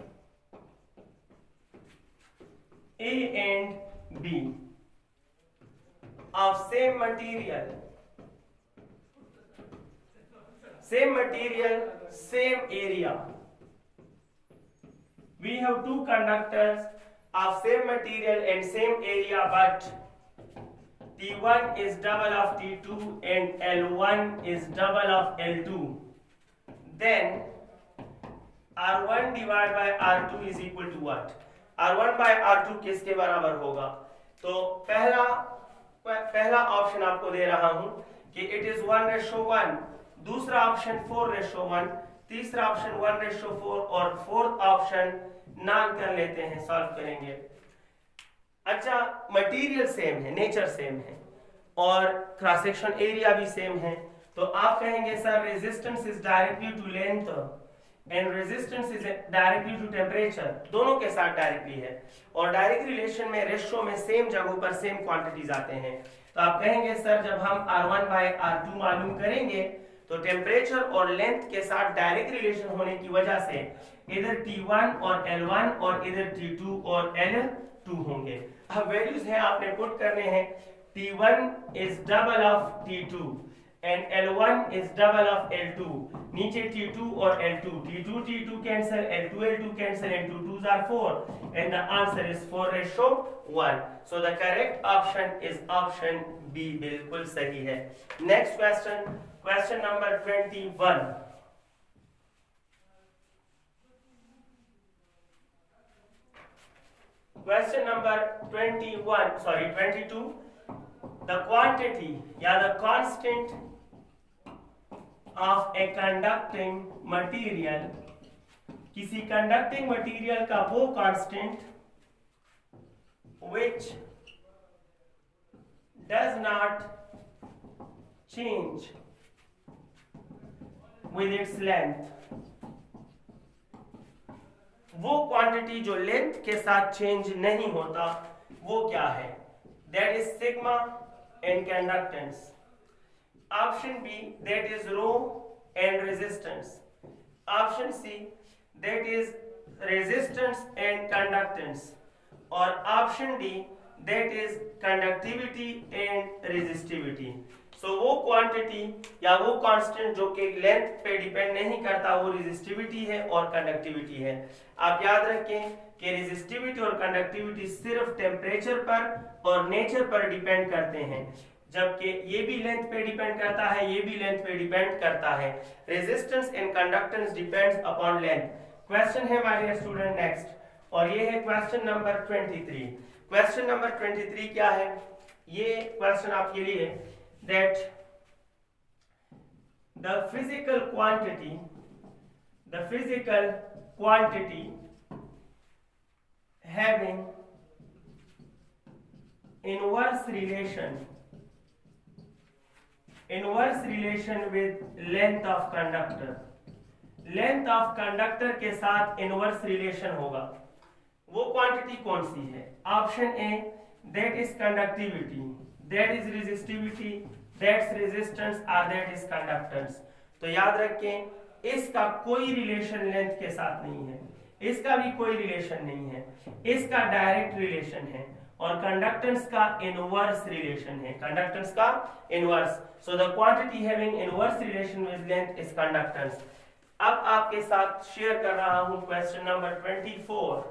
A and B of same material, same area. We have two conductors of same material and same area, but T1 is double of T2 and L1 is double of L2. Then R1 divided by R2 is equal to what? R1 by R2 किसके बराबर होगा? तो पहला ऑप्शन आपको दे रहा हूं कि इट इज 1:1, दूसरा ऑप्शन 4:1, तीसरा ऑप्शन 1:4 और फोर्थ ऑप्शन नॉन कर लेते हैं, सॉल्व करेंगे। अच्छा, मटेरियल सेम है, नेचर सेम है और क्रॉस सेक्शन एरिया भी सेम है, तो आप कहेंगे sir resistance is directly to length and resistance is directly to temperature, दोनों के साथ डायरेक्टली है, और डायरेक्ट रिलेशन में रेशियो में सेम जगहों पर सेम क्वांटिटीज आते हैं। तो आप कहेंगे सर जब हम R1 by R2 मालूम करेंगे तो टेम्परेचर और लेंथ के साथ डायरेक्ट रिलेशन होने की वजह से इधर T1 और L1 और इधर T2 और L2 होंगे। अब वैल्यूज हैं आपने पुट करने हैं। T1 is double of T2, and L1 is double of L2. नीचे T2 और L2, T2 cancel, L2 cancel, and 2 2s are 4, and the answer is 4:1. So the correct option is option B, बिल्कुल सही है. Next question, question number 21. Question number 22. The quantity या the constant of a conducting material, किसी conducting material का वो constant which does not change with its length, वो क्वांटिटी जो लेंथ के साथ चेंज नहीं होता वो क्या है? That is sigma and conductance. Option B, that is rho and resistance. Option C, that is resistance and conductance. Or option D, that is conductivity and resistivity. So वो क्वांटिटी या वो कांस्टेंट जो कि लेंथ पे डिपेंड नहीं करता वो रेजिस्टिविटी है और कंडक्टिविटी है. आप याद रखें कि रेजिस्टिविटी और कंडक्टिविटी सिर्फ टेम्परेचर पर और नेचर पर डिपेंड करते हैं, जबकि ये भी लेंथ पे डिपेंड करता है, ये भी लेंथ पे डिपेंड करता है. Resistance and conductance depends upon length. Question है माय डियर स्टूडेंट नेक्स्ट, और ये है क्वेश्चन नंबर 23. क्वेश्चन नंबर 23 क्या है? ये क्वेश्चन आपके लिए that the physical quantity having inverse relation with length of conductor, length of conductor के साथ इनवर्स रिलेशन होगा, वो क्वांटिटी कौन सी है? Option A, that is conductivity, that is resistivity, that's resistance और दैट इज कंडक्टेंस. तो याद रखें इसका कोई रिलेशन लेंथ के साथ नहीं है, इसका भी कोई रिलेशन नहीं है, इसका डायरेक्ट रिलेशन है, और कंडक्टेंस का इनवर्स रिलेशन है, कंडक्टेंस का inverse. So the quantity having inverse relation with length is conductance. अब आपके साथ शेयर कर रहा हूं क्वेश्चन नंबर 24.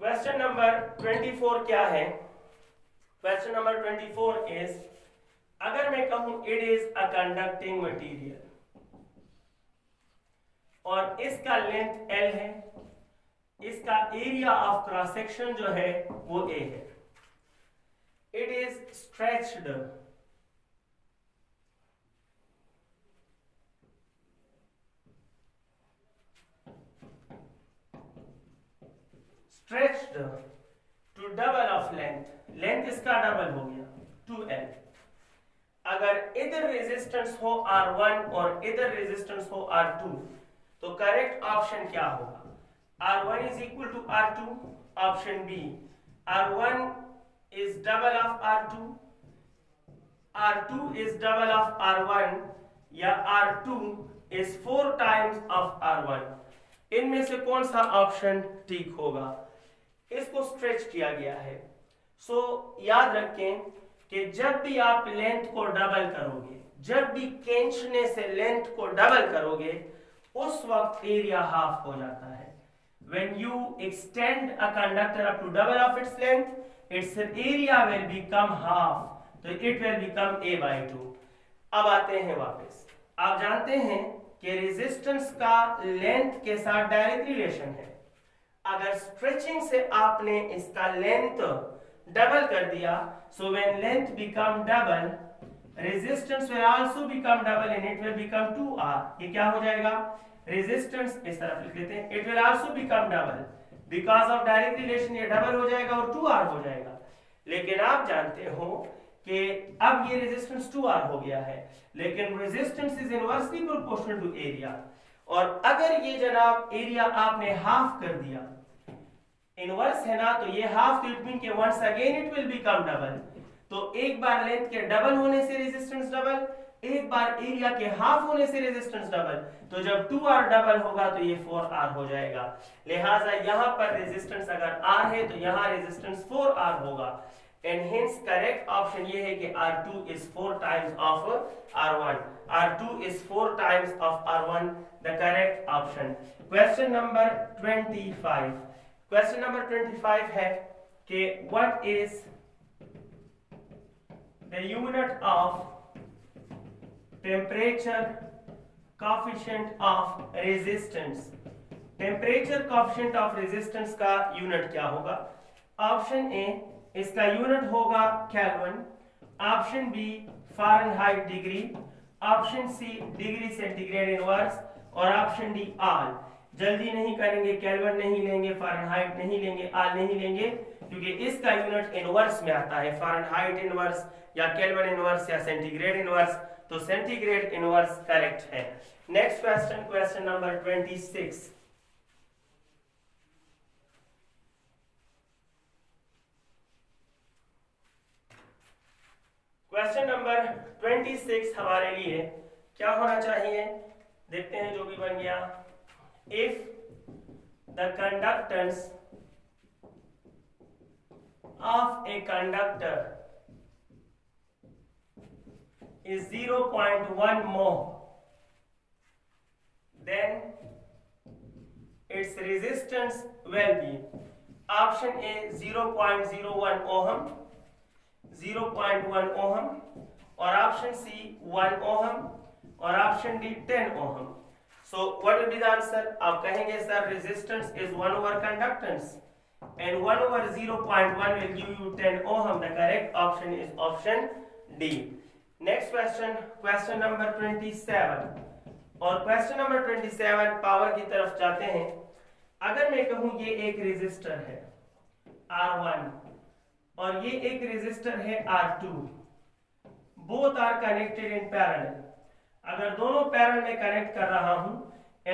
क्वेश्चन नंबर 24 क्या है? क्वेश्चन नंबर 24 इज, अगर मैं कहूं it is a conducting material और इसका लेंथ L है, इसका एरिया ऑफ क्रॉस सेक्शन जो है वो A है, it is stretched to double of length, length इसका डबल हो गया 2L. अगर इधर रेजिस्टेंस हो R1 और इधर रेजिस्टेंस हो R2 तो करेक्ट ऑप्शन क्या होगा? R1 is equal to R2. Option B, R1 is double of R2, R2 is double of R1, या R2 is 4 times of R1. इनमें से कौन सा ऑप्शन ठीक होगा? इसको स्ट्रेच किया गया है. सो याद रखें कि जब भी आप लेंथ को डबल करोगे, जब भी खींचने से लेंथ को डबल करोगे उस वक्त एरिया हाफ हो जाता है. When you extend a conductor up to double of its length, its area will become half, तो it will become A/2. अब आते हैं वापस. आप जानते हैं कि रेजिस्टेंस का लेंथ के साथ डायरेक्ट रिलेशन है. अगर स्ट्रेचिंग से आपने इसका लेंथ डबल कर दिया, so when length become double, resistance will also become double and it will become 2R. ये क्या हो जाएगा? रेजिस्टेंस इस तरफ लिख लेते हैं, it will also become double, because of direct relation ये डबल हो जाएगा और 2R हो जाएगा. लेकिन आप जानते हो कि अब ये रेजिस्टेंस 2R हो गया है, लेकिन resistance is inversely proportional to area. और अगर ये जनाब एरिया आपने हाफ कर दिया, इनवर्स है ना, तो ये हाफ, तो इट मीन कि once again it will become double. तो एक बार लेंथ के डबल होने से रेजिस्टेंस डबल, एक बार एरिया के हाफ होने से रेजिस्टेंस डबल, तो जब 2R डबल होगा तो ये 4R हो जाएगा। लिहाजा यहाँ पर रेजिस्टेंस अगर R है तो यहाँ रेजिस्टेंस 4R होगा। एंड हेंस करेक्ट ऑप्शन ये है कि R2 is 4 times of R1. R2 is 4 times of R1, the correct option. Question number 25. Question number 25 है कि what is the unit of temperature coefficient of resistance? Temperature coefficient of resistance का यूनिट क्या होगा? ऑप्शन ए इसका यूनिट होगा kelvin, option B Fahrenheit degree, option C degree centigrade inverse और ऑप्शन डी आल। जल्दी नहीं करेंगे, केल्विन नहीं लेंगे, फ़ारेनहाइट नहीं लेंगे, आल नहीं लेंगे, क्योंकि इसका यूनिट इनवर्स में आता है, फ़ारेनहाइट इनवर्स या केल्विन इनवर्स या सेंटीग्रेड इनवर्स, तो सेंटीग्रेड इनवर्स करेक्ट है। Next question, question number 26। Question number 26 हमारे लिए क्या होना चाहिए, देखते हैं जो भी बन गया। If the conductance of a conductor is 0.1 mho, then its resistance will be option A 0.01 ohm, 0.1 ohm, और option C 1 ohm और option D 10 ohm. So what will be the answer? आप कहेंगे sir resistance is 1 over conductance and 1 over 0.1 will give you 10 ohm. The correct option is option D. Next question, question number 27। और क्वेश्चन नंबर 27 पावर की तरफ जाते हैं। अगर मैं कहूं ये एक रेजिस्टर है R1 और ये एक रेजिस्टर है R2, both are connected in parallel. अगर दोनों पैरेलल में कनेक्ट कर रहा हूं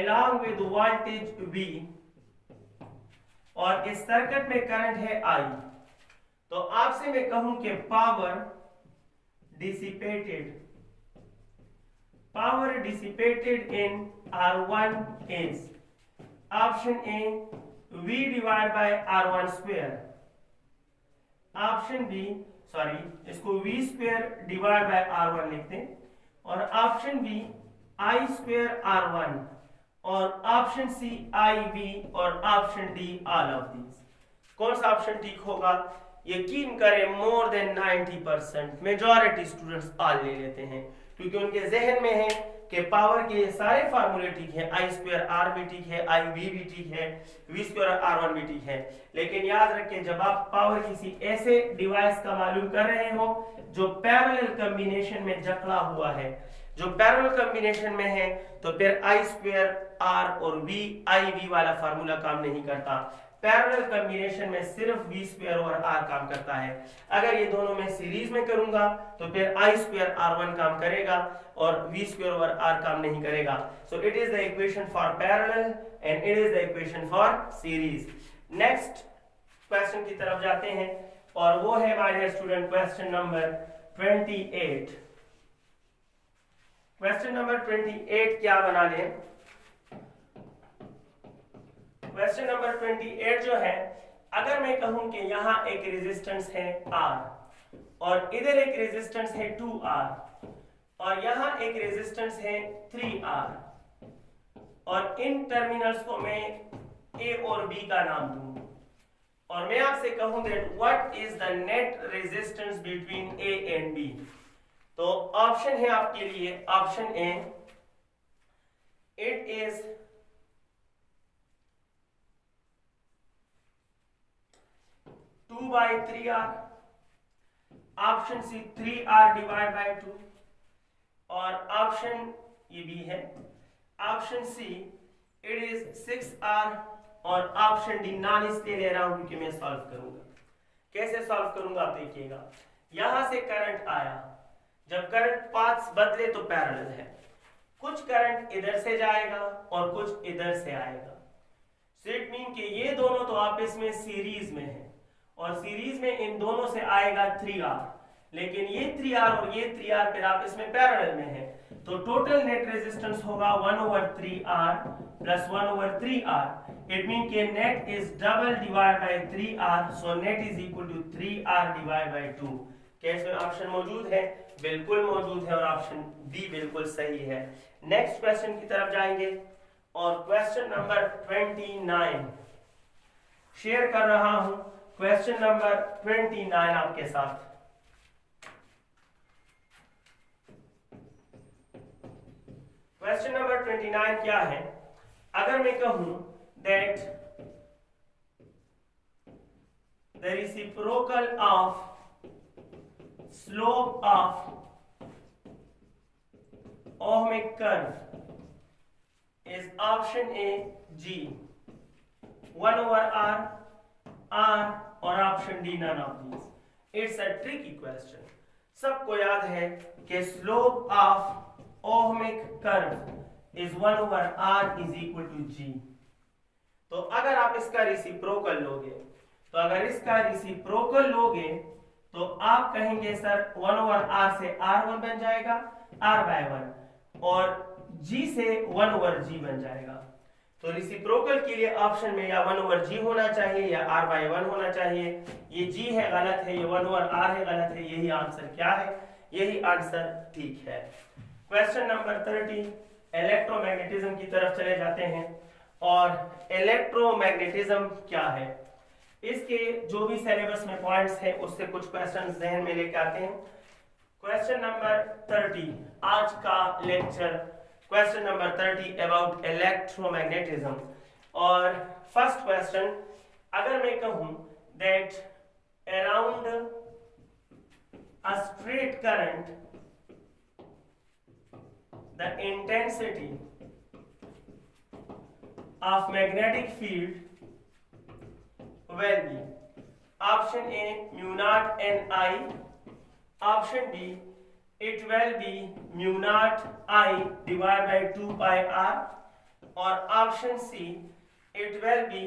along with वोल्टेज V और इस सर्किट में करंट है I, तो आपसे मैं कहूं कि power dissipated in R1 is option A V divided by R1 square, option B इसको V square divided by R1 लिखते हैं, और option B I square R1 और ऑप्शन C IV और option D all of these। कौन सा ऑप्शन ठीक होगा? यकीन करें मोर देन 90% मेजॉरिटी स्टूडेंट्स आल ले लेते हैं, क्योंकि उनके जहन में है कि पावर के सारे फार्मूले ठीक है, आई स्क्वायर आर भी ठीक है, आई वी भी ठीक है, वी स्क्वायर आर वन भी ठीक है। लेकिन याद रखें जब आप पावर किसी ऐसे डिवाइस का मालूम कर रहे हो जो पैरेलल कॉम्बिनेशन में जकड़ा हुआ है, जो पैरेलल कॉम्बिनेशन में है, तो फिर आई स्क्वायर आर और वी आई वी वाला फार्मूला काम नहीं करता। पैरेलल कॉम्बिनेशन में सिर्फ v स्क्वायर और r काम करता है। अगर ये दोनों में सीरीज में करूंगा तो फिर i स्क्वायर r1 काम करेगा और v स्क्वायर और r काम नहीं करेगा। So it is the equation for parallel and it is the equation for series. Next question की तरफ जाते हैं और वो है हमारे student question number 28। Question number 28 क्या बना लें? क्वेश्चन नंबर 28 जो है, अगर मैं कहूं कि यहां एक रेजिस्टेंस है R और इधर एक रेजिस्टेंस है 2R और यहां एक रेजिस्टेंस है 3R और इन टर्मिनल्स को मैं A और B का नाम दूं और मैं आपसे कहूं that what is the net resistance between A and B, तो ऑप्शन है आपके लिए option A, it is 2/3R, option C 3R divide by 2 और ऑप्शन ये भी है, option C it is 6R और ऑप्शन डी नॉन इसलिए ले रहा हूं क्योंकि मैं सॉल्व करूंगा। कैसे सॉल्व करूंगा आप देखिएगा। यहां से करंट आया, जब करंट पाथ्स बदले तो पैरेलल है, कुछ करंट इधर से जाएगा और कुछ इधर से आएगा। सो इट मीन कि ये दोनों तो आपस में सीरीज में है और सीरीज में इन दोनों से आएगा 3R, लेकिन ये 3R और ये 3R फिर आप इसमें पैरेलल में है, तो टोटल नेट रेजिस्टेंस होगा 1/3R plus 1/3R। It mean के net is double divide by 3R, so net is equal to 3R divide by 2। क्या इसमें ऑप्शन मौजूद है? बिल्कुल मौजूद है और ऑप्शन बी बिल्कुल सही है। नेक्स्ट क्वेश्चन की तरफ जाएंगे और क्वेश्चन नंबर 29 शेयर कर रहा हूं। क्वेश्चन नंबर 29 आपके साथ। क्वेश्चन नंबर 29 क्या है? अगर मैं कहूं that the reciprocal of slope of ohmic curve is option A G 1/r, R और option D none of these. It's a tricky question. सबको याद है कि slope of ohmic curve is 1/r is equal to G. तो अगर आप इसका रेसिप्रोकल लोगे तो आप कहेंगे सर 1/r से R1 बन जाएगा, R/1, और G से 1/G बन जाएगा। तो रेसिप्रोकल के लिए ऑप्शन में या 1/G होना चाहिए या R/1 होना चाहिए। ये G है गलत है, ये 1/R है गलत है। यही आंसर क्या है? यही आंसर ठीक है। क्वेश्चन नंबर 30 इलेक्ट्रोमैग्नेटिज्म की तरफ चले जाते हैं। और इलेक्ट्रोमैग्नेटिज्म क्या है, इसके जो भी सिलेबस में पॉइंट्स हैं उससे कुछ क्वेश्चंस जहन में लेके आते हैं। क्वेश्चन नंबर 30 आज का lecture, question number 30 about electromagnetism. और फर्स्ट क्वेश्चन, अगर मैं कहूं that around a straight current the intensity of magnetic field will be option A mu naught Ni, option B it will be mu naught I divided by 2 pi R, और option C it will be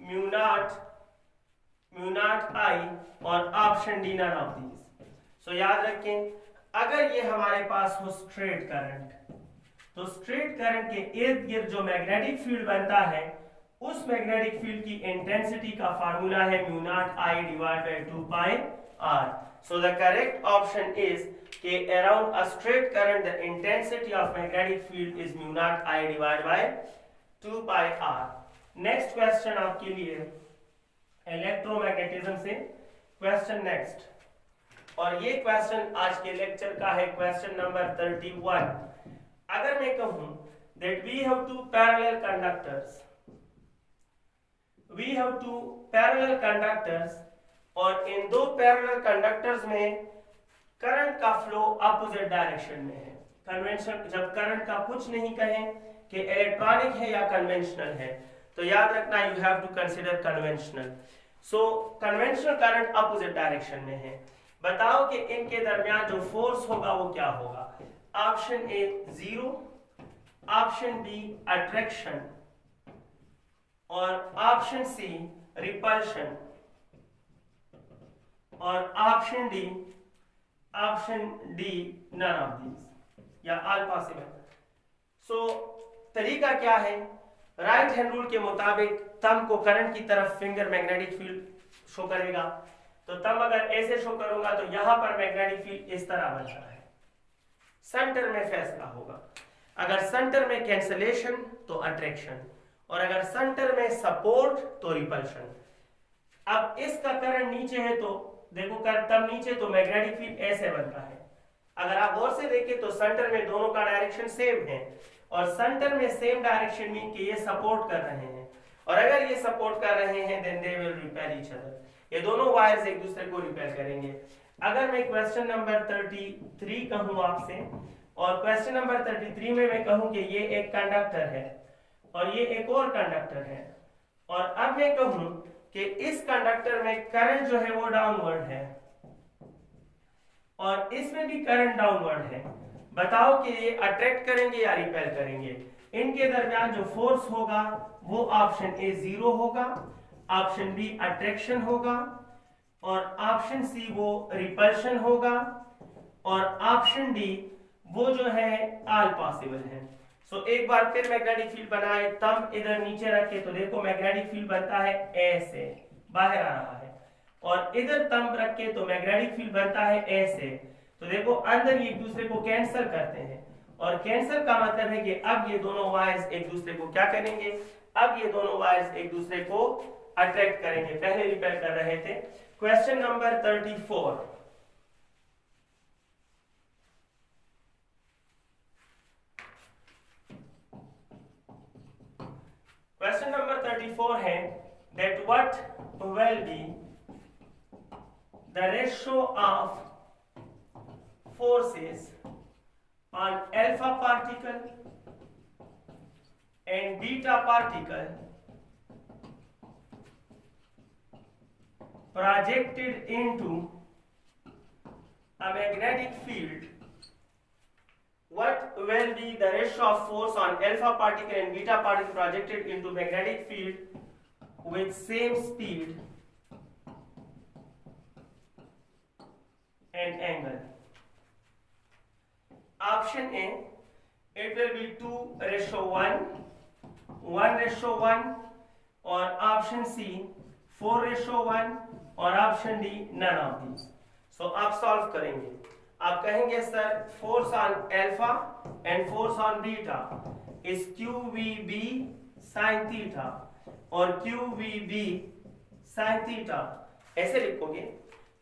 mu naught I, और option D none of these. So याद रखें, अगर ये हमारे पास हो स्ट्रेट करंट, तो स्ट्रेट करंट के इर्द गिर्द जो मैग्नेटिक फील्ड बनता है उस मैग्नेटिक फील्ड की इंटेंसिटी का फार्मूला है mu naught I divide by 2 pi R. So the correct option is के around a straight current the intensity of magnetic field is mu naught I divide by 2 pi R. Next question आपके लिए इलेक्ट्रोमैग्नेटिज्म से क्वेश्चन नेक्स्ट, और ये क्वेश्चन आज के लेक्चर का है क्वेश्चन नंबर 31। अगर मैं कहूं that we have two parallel conductors और इन दो पैरेलल कंडक्टर्स में करंट का फ्लो अपोजिट डायरेक्शन में है। कन्वेंशन, जब करंट का कुछ नहीं कहें कि इलेक्ट्रॉनिक है या कन्वेंशनल है, तो याद रखना you have to consider conventional. So conventional current opposite direction में है। बताओ कि इनके दरमियान जो फोर्स होगा वो क्या होगा? Option A 0, option B attraction और ऑप्शन सी रिपल्शन और option D none of these या ऑल पॉसिबल। सो तरीका क्या है? राइट हैंड रूल के मुताबिक थंब को करंट की तरफ फिंगर मैग्नेटिक फील्ड शो करेगा, तो थंब अगर ऐसे शो करूंगा तो यहां पर मैग्नेटिक फील्ड इस तरह बन रहा है, सेंटर में फैसला होगा। अगर सेंटर में कैंसलेशन तो अट्रैक्शन, और अगर सेंटर में सपोर्ट तो रिपल्शन। अब इसका करंट नीचे है तो देखो करंट तब नीचे तो मैग्नेटिक फील्ड ऐसे बनता है। अगर आप गौर से देखें तो सेंटर में दोनों का डायरेक्शन सेम है, और सेंटर में सेम डायरेक्शन मीन कि ये सपोर्ट कर रहे हैं, और अगर ये सपोर्ट कर रहे हैं then they will repel each other. ये दोनों वायर्स एक दूसरे को रिपेल करेंगे। अगर मैं क्वेश्चन नंबर 33 कहूं आपसे, और क्वेश्चन नंबर 33 में मैं कहूं कि ये एक कंडक्टर है और ये एक और कंडक्टर है, और अब मैं कहूं कि इस कंडक्टर में करंट जो है वो डाउनवर्ड है और इसमें भी करंट डाउनवर्ड है। बताओ कि ये अट्रैक्ट करेंगे या रिपेल करेंगे? इनके दरमियान जो फोर्स होगा वो ऑप्शन ए 0 होगा, ऑप्शन बी अट्रैक्शन होगा, और ऑप्शन सी वो रिपल्शन होगा, और ऑप्शन डी वो जो है ऑल पॉसिबल है। सो एक बार फिर मैग्नेटिक फील्ड बनाए, तब इधर नीचे रखे तो देखो मैग्नेटिक फील्ड बनता है ऐसे, बाहर आ रहा है, और इधर तंब रख के तो मैग्नेटिक फील्ड बनता है ऐसे। तो देखो अंदर ये एक दूसरे को कैंसिल करते हैं, और कैंसिल का मतलब है कि अब ये दोनों वायर्स एक दूसरे को क्या करेंगे, अब ये दोनों वायर्स एक दूसरे को अट्रैक्ट करेंगे। पहले रिपेयर कर रहे थे। Question number 34। क्वेश्चन नंबर 34 है that what will be the ratio of forces on alpha particle and beta particle projected into a magnetic field. What will be the ratio of force on alpha particle and beta particle projected into magnetic field with same speed and angle? Option A, it will be 2:1, 1:1, or option C 4:1, और option D none of these. So आप सॉल्व करेंगे, आप कहेंगे sir force on alpha and force on beta is QVB sin theta और QVB sin थीटा, ऐसे लिखोगे।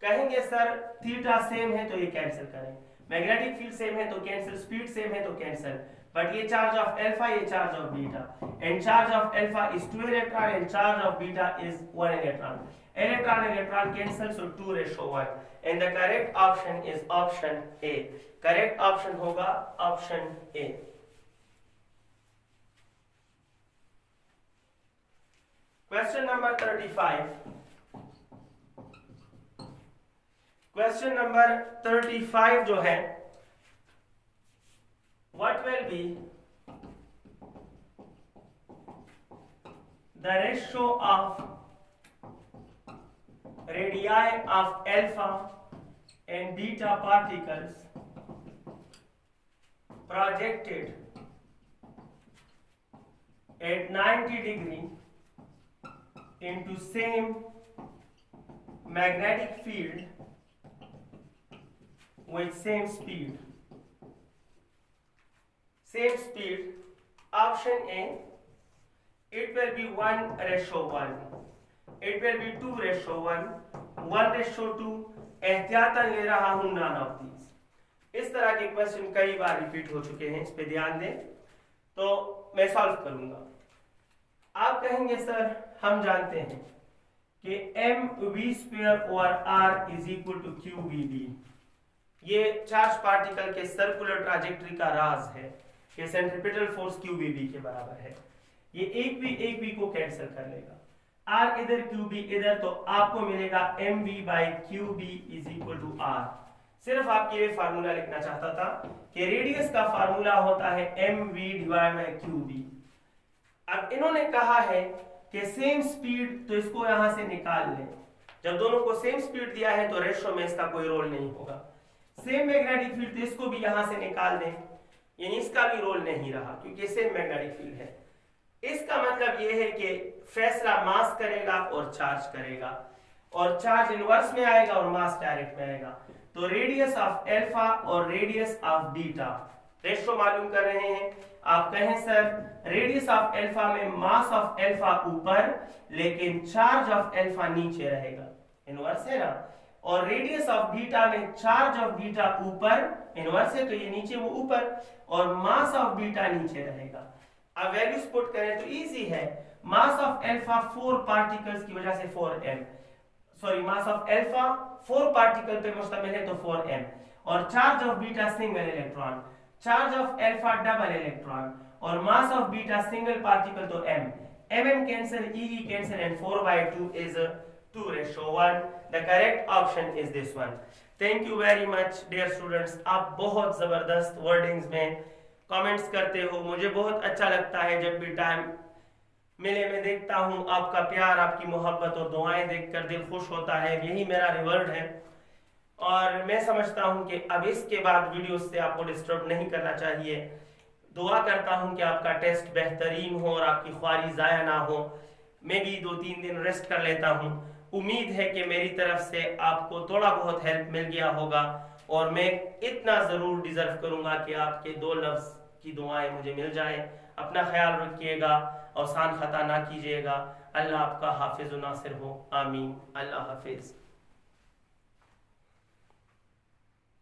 कहेंगे सर थीटा सेम है तो ये कैंसिल करें, मैग्नेटिक फील्ड सेम है तो कैंसिल, स्पीड सेम है तो कैंसिल, बट ये चार्ज ऑफ अल्फा, ये charge of beta, and charge of alpha is 2 electron and charge of beta is 1 electron. Electron cancel, so 2:1, and the correct option is option A. Correct option होगा option A. Question number 35. Question number 35 जो है, what will be the ratio of radii of alpha and beta particles projected at 90 degree into same magnetic field with same speed. Same speed, option A, it will be 1:1, it will be 2:1, 1:2, एहतियातन ले रहा हूं none of these। इस तरह के क्वेश्चन कई बार रिपीट हो चुके हैं, इस पे ध्यान दें तो मैं सॉल्व करूंगा। आप कहेंगे सर हम जानते हैं कि mv²/r is equal to QVB। ये चार्ज पार्टिकल के सर्कुलर ट्राजेक्टरी का राज है कि सेंट्रीपिटल फोर्स QVB के बराबर है। ये एक भी को कैंसिल कर लेगा, R इधर QB इधर, तो आपको मिलेगा mv/QB is equal to R। सिर्फ आपके लिए फार्मूला लिखना चाहता था कि रेडियस का फार्मूला होता है mv/QB। अब इन्होंने कहा है कि सेम स्पीड, तो इसको यहां से निकाल लें। जब दोनों को सेम स्पीड दिया है तो रेशियो में इसका कोई रोल नहीं होगा। सेम मैग्नेटिक फील्ड, तो इसको भी यहां से निकाल दें, यानी इसका भी रोल नहीं रहा क्योंकि सेम मैग्नेटिक फील्ड है। इसका मतलब यह है कि फैसला मास करेगा और चार्ज करेगा, और चार्ज इनवर्स में आएगा और मास डायरेक्ट में आएगा। तो रेडियस ऑफ अल्फा और रेडियस ऑफ बीटा रेशियो मालूम कर रहे हैं। आप कहें सर रेडियस ऑफ अल्फा में मास ऑफ अल्फा ऊपर लेकिन चार्ज ऑफ अल्फा नीचे रहेगा, इनवर्स है ना, और रेडियस ऑफ बीटा में चार्ज ऑफ बीटा ऊपर, इनवर्स है तो ये नीचे वो ऊपर, और मास ऑफ बीटा नीचे रहेगा। अब वैल्यूज पुट करें तो इजी है। मास ऑफ अल्फा 4 पार्टिकल्स की वजह से 4m, sorry mass of alpha 4 particle पे मुश्तमिल है तो 4m, और charge of beta single electron, charge of alpha double electron, और mass of beta single particle तो m, mm cancel, e cancel, and 4/2 is 2:1। The correct option is this one. Thank you very much dear students। आप बहुत जबरदस्त वर्डिंग्स में कमेंट्स करते हो, मुझे बहुत अच्छा लगता है जब भी टाइम मिले मैं देखता हूँ आपका प्यार, आपकी मोहब्बत और दुआएं देखकर दिल खुश होता है। यही मेरा रिवॉर्ड है। और मैं समझता हूँ कि अब इसके बाद वीडियो से आपको डिस्टर्ब नहीं करना चाहिए। दुआ करता हूँ कि आपका टेस्ट बेहतरीन हो और आपकी ख्वारी ज़ाया ना हो। मैं भी 2-3 दिन रेस्ट कर लेता हूँ। उम्मीद है कि मेरी तरफ से आपको थोड़ा बहुत हेल्प मिल गया होगा और मैं इतना ज़रूर डिज़र्व करूँगा कि आपके 2 लफ्ज़ की दुआएं मुझे मिल जाएं। अपना ख्याल रखिएगा और सान खता ना कीजिएगा। अल्लाह आपका हाफिज़ व नासिर हो। आमीन। अल्लाह हाफिज़।